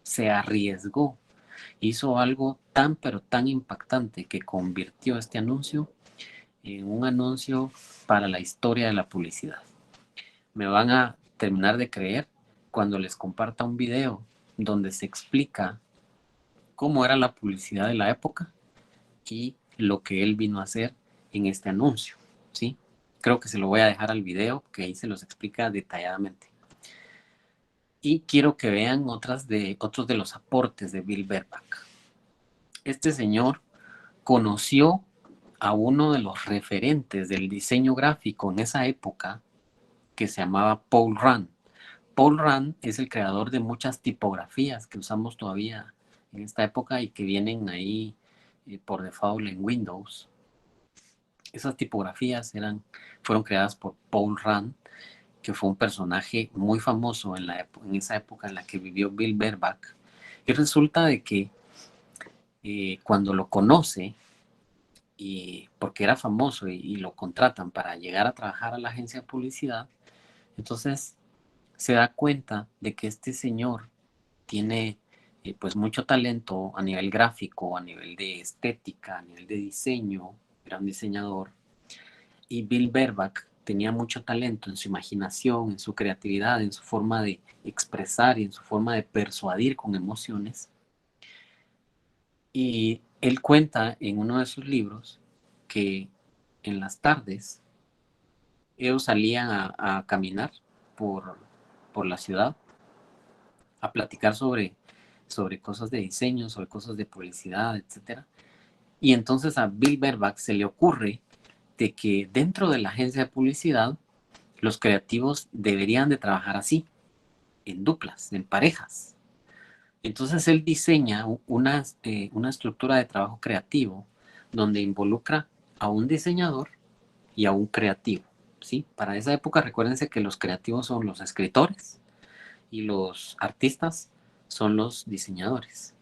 se arriesgó, hizo algo tan pero tan impactante que convirtió este anuncio en un anuncio para la historia de la publicidad. Me van a terminar de creer cuando les comparta un video donde se explica cómo era la publicidad de la época y lo que él vino a hacer en este anuncio, ¿sí? Creo que se lo voy a dejar al video, que ahí se los explica detalladamente. Y quiero que vean otros de los aportes de Bill Bernbach. Este señor conoció a uno de los referentes del diseño gráfico en esa época, que se llamaba Paul Rand. Paul Rand es el creador de muchas tipografías que usamos todavía en esta época y que vienen ahí por default en Windows. Esas tipografías fueron creadas por Paul Rand, que fue un personaje muy famoso en esa época en la que vivió Bill Bernbach. Y resulta de que cuando lo conoce, porque era famoso y lo contratan para llegar a trabajar a la agencia de publicidad, entonces se da cuenta de que este señor tiene pues mucho talento a nivel gráfico, a nivel de estética, a nivel de diseño, era un diseñador, y Bill Bernbach tenía mucho talento en su imaginación, en su creatividad, en su forma de expresar y en su forma de persuadir con emociones. Y él cuenta en uno de sus libros que en las tardes ellos salían a caminar por la ciudad, a platicar sobre cosas de diseño, sobre cosas de publicidad, etc. Y entonces a Bill Bernbach se le ocurre de que dentro de la agencia de publicidad los creativos deberían de trabajar así, en duplas, en parejas. Entonces él diseña una estructura de trabajo creativo donde involucra a un diseñador y a un creativo, ¿sí? Para esa época recuérdense que los creativos son los escritores y los artistas son los diseñadores.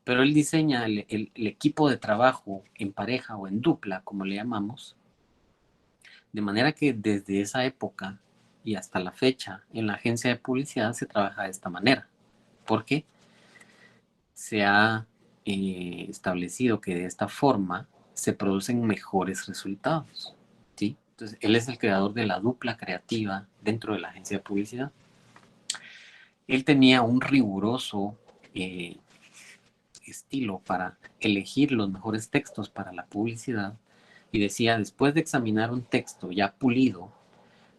Pero él diseña el equipo de trabajo en pareja o en dupla, como le llamamos, de manera que desde esa época y hasta la fecha en la agencia de publicidad se trabaja de esta manera, porque se ha establecido que de esta forma se producen mejores resultados, ¿sí? Entonces, él es el creador de la dupla creativa dentro de la agencia de publicidad. Él tenía un riguroso estilo para elegir los mejores textos para la publicidad y decía, después de examinar un texto ya pulido,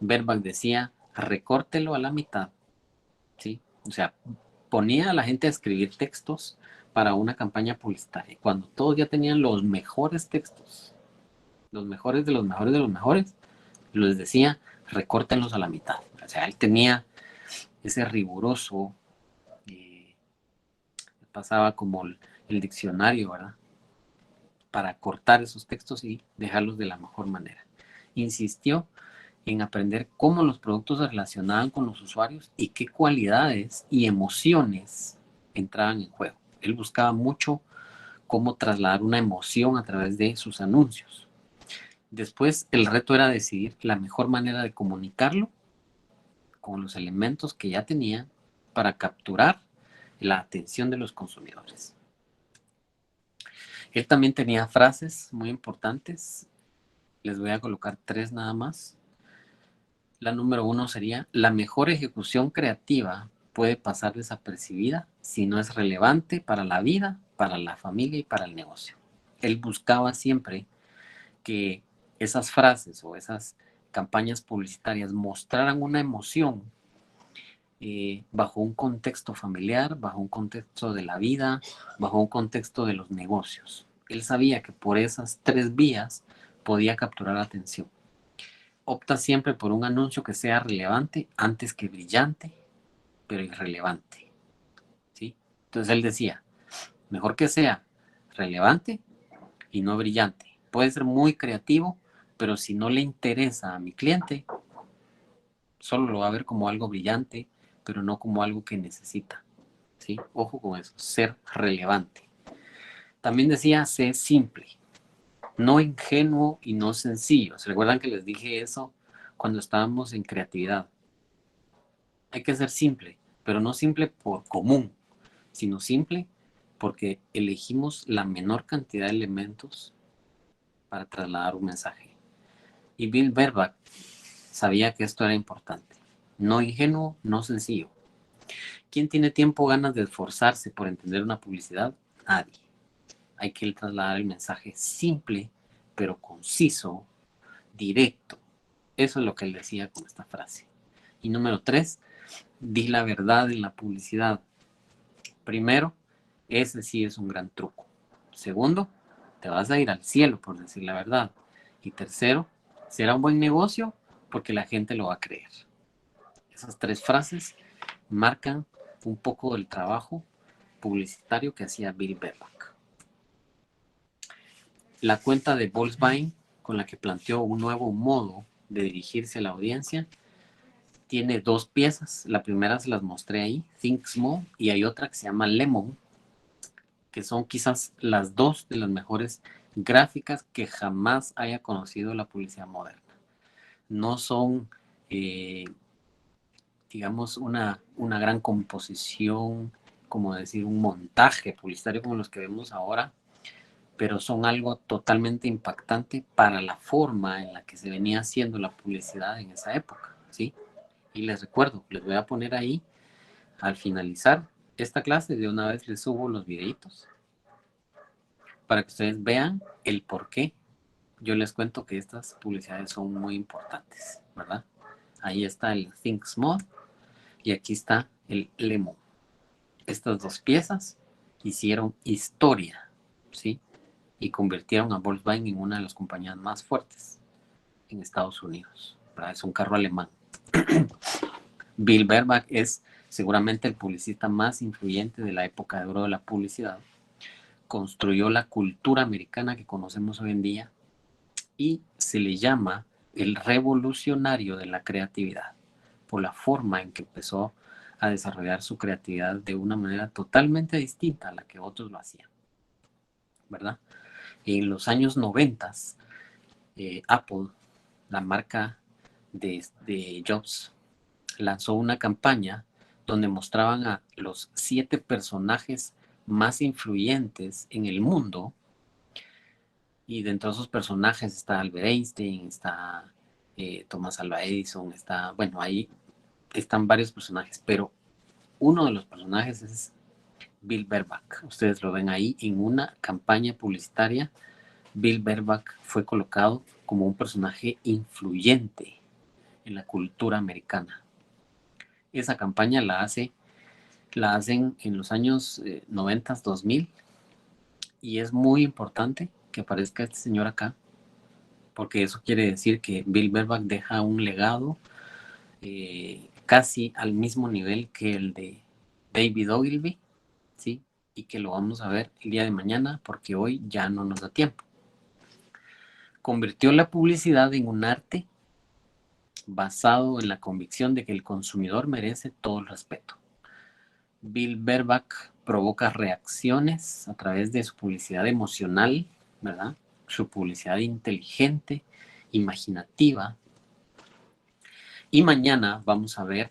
Verback decía, recórtelo a la mitad, ¿sí? O sea, ponía a la gente a escribir textos para una campaña publicitaria. Cuando todos ya tenían los mejores textos, los mejores de los mejores de los mejores, les decía, recórtenlos a la mitad. O sea, él tenía ese riguroso, pasaba como el diccionario, ¿verdad? Para cortar esos textos y dejarlos de la mejor manera. Insistió en aprender cómo los productos se relacionaban con los usuarios y qué cualidades y emociones entraban en juego. Él buscaba mucho cómo trasladar una emoción a través de sus anuncios. Después, el reto era decidir la mejor manera de comunicarlo con los elementos que ya tenía para capturar la atención de los consumidores. Él también tenía frases muy importantes. Les voy a colocar 3 nada más. La número 1 sería, la mejor ejecución creativa puede pasar desapercibida si no es relevante para la vida, para la familia y para el negocio. Él buscaba siempre que esas frases o esas campañas publicitarias mostraran una emoción bajo un contexto familiar, bajo un contexto de la vida, bajo un contexto de los negocios. Él sabía que por esas 3 vías podía capturar atención. Opta siempre por un anuncio que sea relevante antes que brillante, pero irrelevante, ¿sí? Entonces él decía, mejor que sea relevante y no brillante. Puede ser muy creativo, pero si no le interesa a mi cliente, solo lo va a ver como algo brillante, pero no como algo que necesita, ¿sí? Ojo con eso, ser relevante. También decía, sé simple, no ingenuo y no sencillo. ¿Se recuerdan que les dije eso cuando estábamos en creatividad? Hay que ser simple, pero no simple por común, sino simple porque elegimos la menor cantidad de elementos para trasladar un mensaje. Y Bill Verback sabía que esto era importante. No ingenuo, no sencillo. ¿Quién tiene tiempo o ganas de esforzarse por entender una publicidad? Nadie. Hay que trasladar el mensaje simple, pero conciso, directo. Eso es lo que él decía con esta frase. Y número 3, di la verdad en la publicidad. Primero, ese sí es un gran truco. Segundo, te vas a ir al cielo por decir la verdad. Y tercero, será un buen negocio porque la gente lo va a creer. Esas 3 frases marcan un poco del trabajo publicitario que hacía Bill Verback. La cuenta de Volkswagen, con la que planteó un nuevo modo de dirigirse a la audiencia, tiene 2 piezas. La primera se las mostré ahí, Think Small, y hay otra que se llama Lemon, que son quizás las 2 de las mejores gráficas que jamás haya conocido la publicidad moderna. No son, digamos, una gran composición, como decir, un montaje publicitario como los que vemos ahora, pero son algo totalmente impactante para la forma en la que se venía haciendo la publicidad en esa época, ¿sí? Y les recuerdo, les voy a poner ahí, al finalizar esta clase, de una vez les subo los videitos para que ustedes vean el por qué yo les cuento que estas publicidades son muy importantes, ¿verdad? Ahí está el Think Small y aquí está el Lemon. Estas 2 piezas hicieron historia, ¿sí? Y convirtieron a Volkswagen en una de las compañías más fuertes en Estados Unidos, ¿verdad? Es un carro alemán. Bill Verback es seguramente el publicista más influyente de la época de oro de la publicidad. Construyó la cultura americana que conocemos hoy en día y se le llama el revolucionario de la creatividad por la forma en que empezó a desarrollar su creatividad de una manera totalmente distinta a la que otros lo hacían, ¿verdad? En los años 90, Apple, la marca de Jobs, lanzó una campaña donde mostraban a los 7 personajes más influyentes en el mundo, y dentro de esos personajes está Albert Einstein, está Thomas Alva Edison, está, bueno, ahí están varios personajes, pero uno de los personajes es Bill Bernbach. Ustedes lo ven ahí en una campaña publicitaria. Bill Bernbach fue colocado como un personaje influyente en la cultura americana. Esa campaña la hacen en los años 90, 2000, y es muy importante que aparezca este señor acá, porque eso quiere decir que Bill Bernbach deja un legado casi al mismo nivel que el de David Ogilvy, ¿sí? Y que lo vamos a ver el día de mañana, porque hoy ya no nos da tiempo. Convirtió la publicidad en un arte basado en la convicción de que el consumidor merece todo el respeto. Bill Bernbach provoca reacciones a través de su publicidad emocional, ¿verdad? Su publicidad inteligente, imaginativa. Y mañana vamos a ver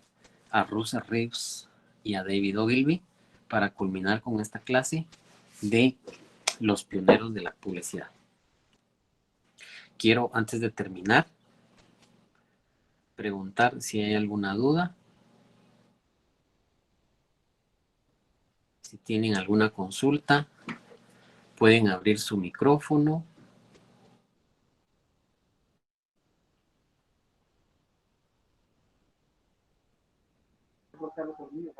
a Russell Reeves y a David Ogilvy para culminar con esta clase de los pioneros de la publicidad. Quiero, antes de terminar, preguntar si hay alguna duda, si tienen alguna consulta, pueden abrir su micrófono.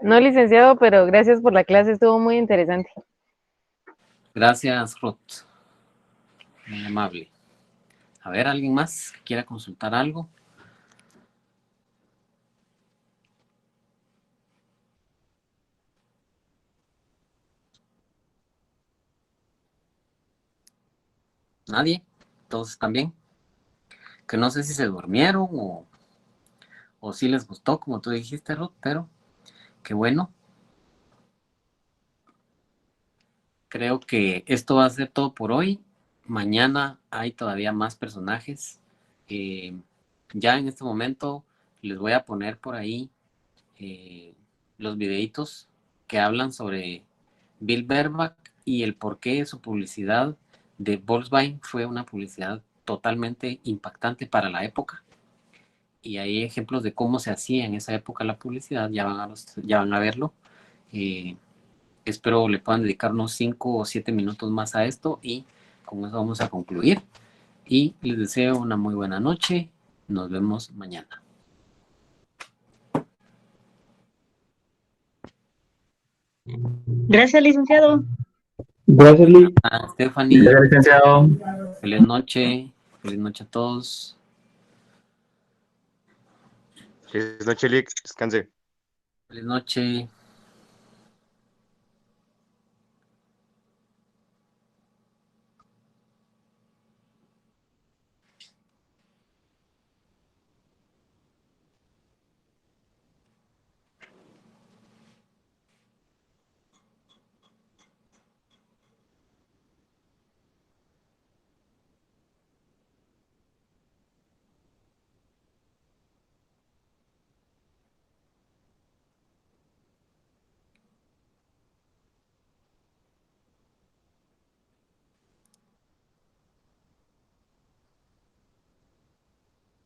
No, licenciado, pero gracias por la clase, estuvo muy interesante. Gracias, Ruth. Muy amable. A ver, ¿alguien más que quiera consultar algo? ¿Nadie? ¿Todos están bien? Que no sé si se durmieron o si les gustó, como tú dijiste, Ruth, pero qué bueno. Creo que esto va a ser todo por hoy. Mañana hay todavía más personajes. Eh, ya en este momento les voy a poner por ahí los videitos que hablan sobre Bill Bernbach y el por qué su publicidad de Volkswagen fue una publicidad totalmente impactante para la época. Y hay ejemplos de cómo se hacía en esa época la publicidad, ya van a verlo. Eh, Espero le puedan dedicar unos 5 o 7 minutos más a esto y con eso vamos a concluir. Y les deseo una muy buena noche. Nos vemos mañana. Gracias, licenciado. Gracias, Lee. Stephanie, Gracias, licenciado. feliz noche. Feliz noche a todos. Feliz noche, Lick. Descanse. Feliz noche.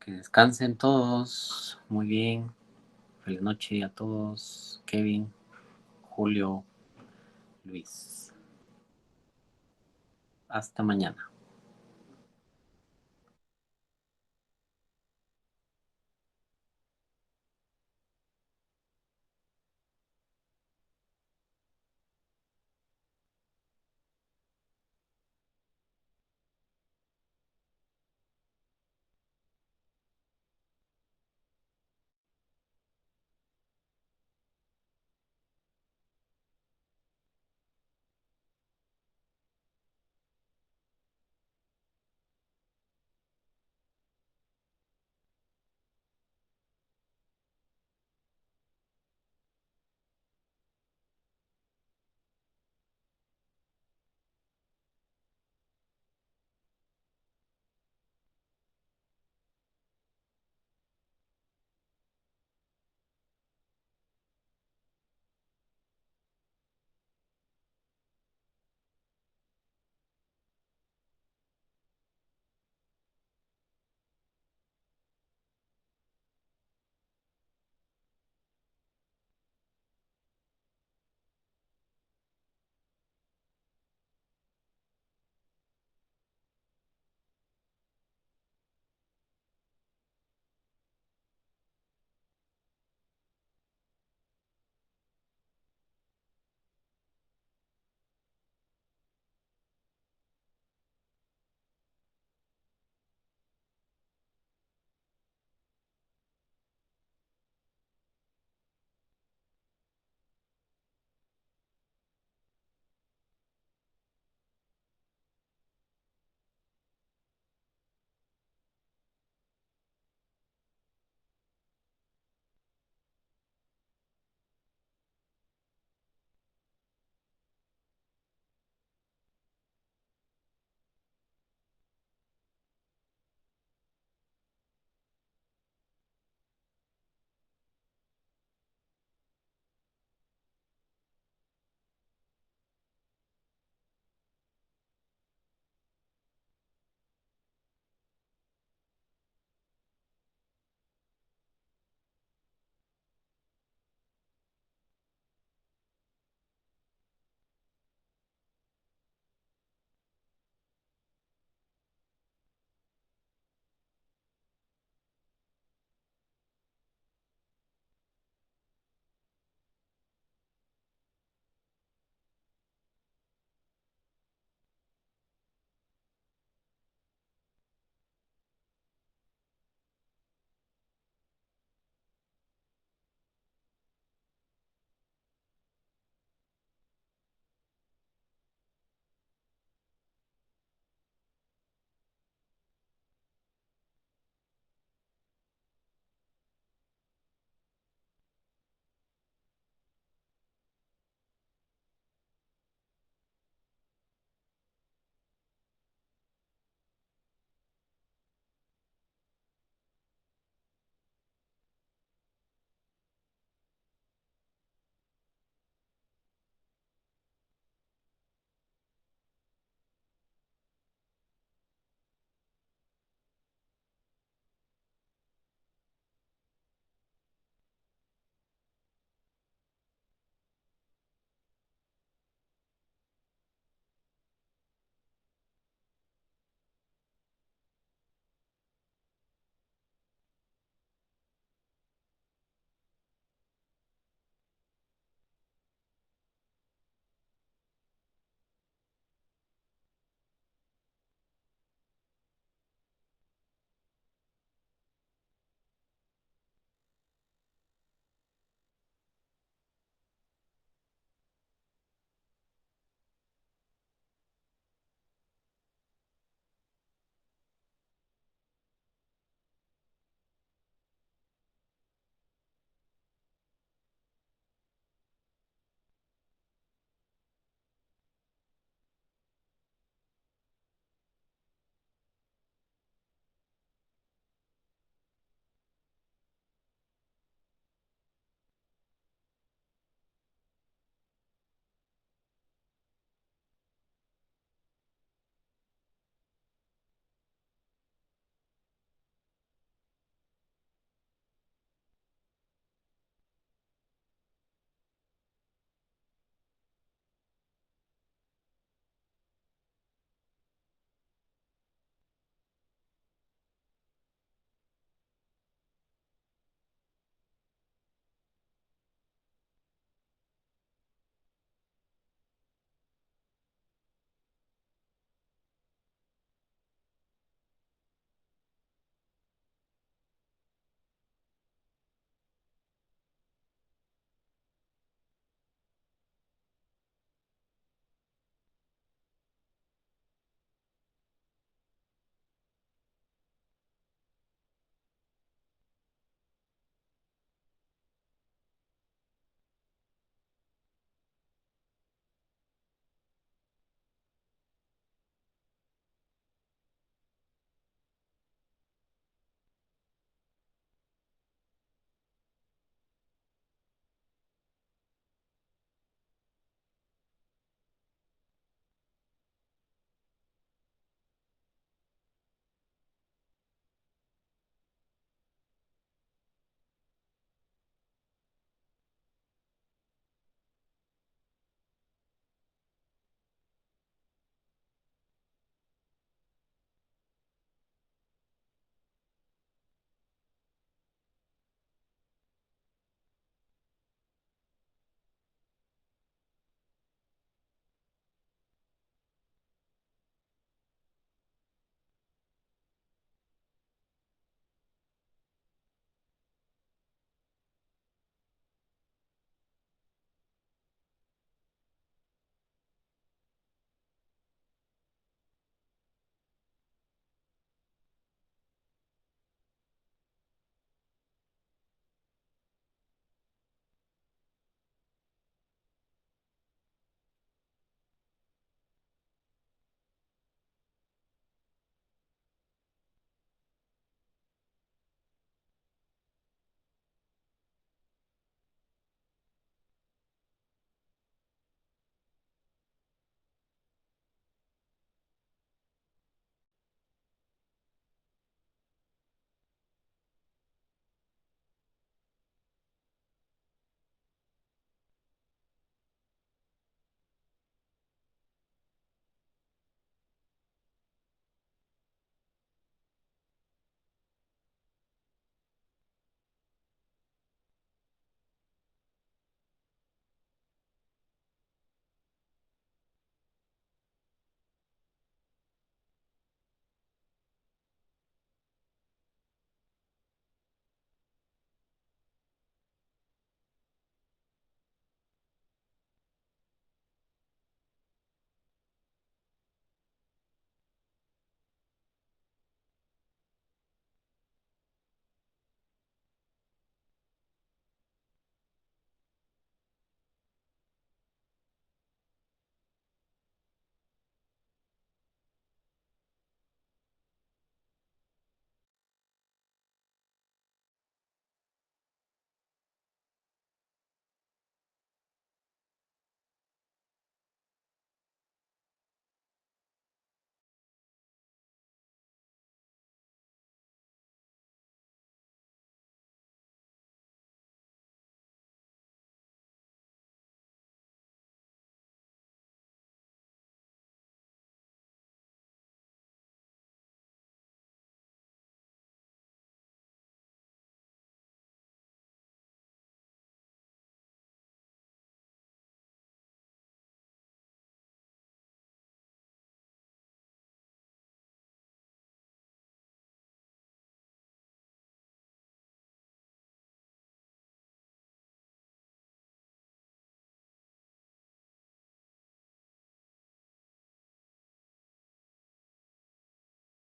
Que descansen todos. Muy bien. Feliz noche a todos. Kevin, Julio, Luis. Hasta mañana.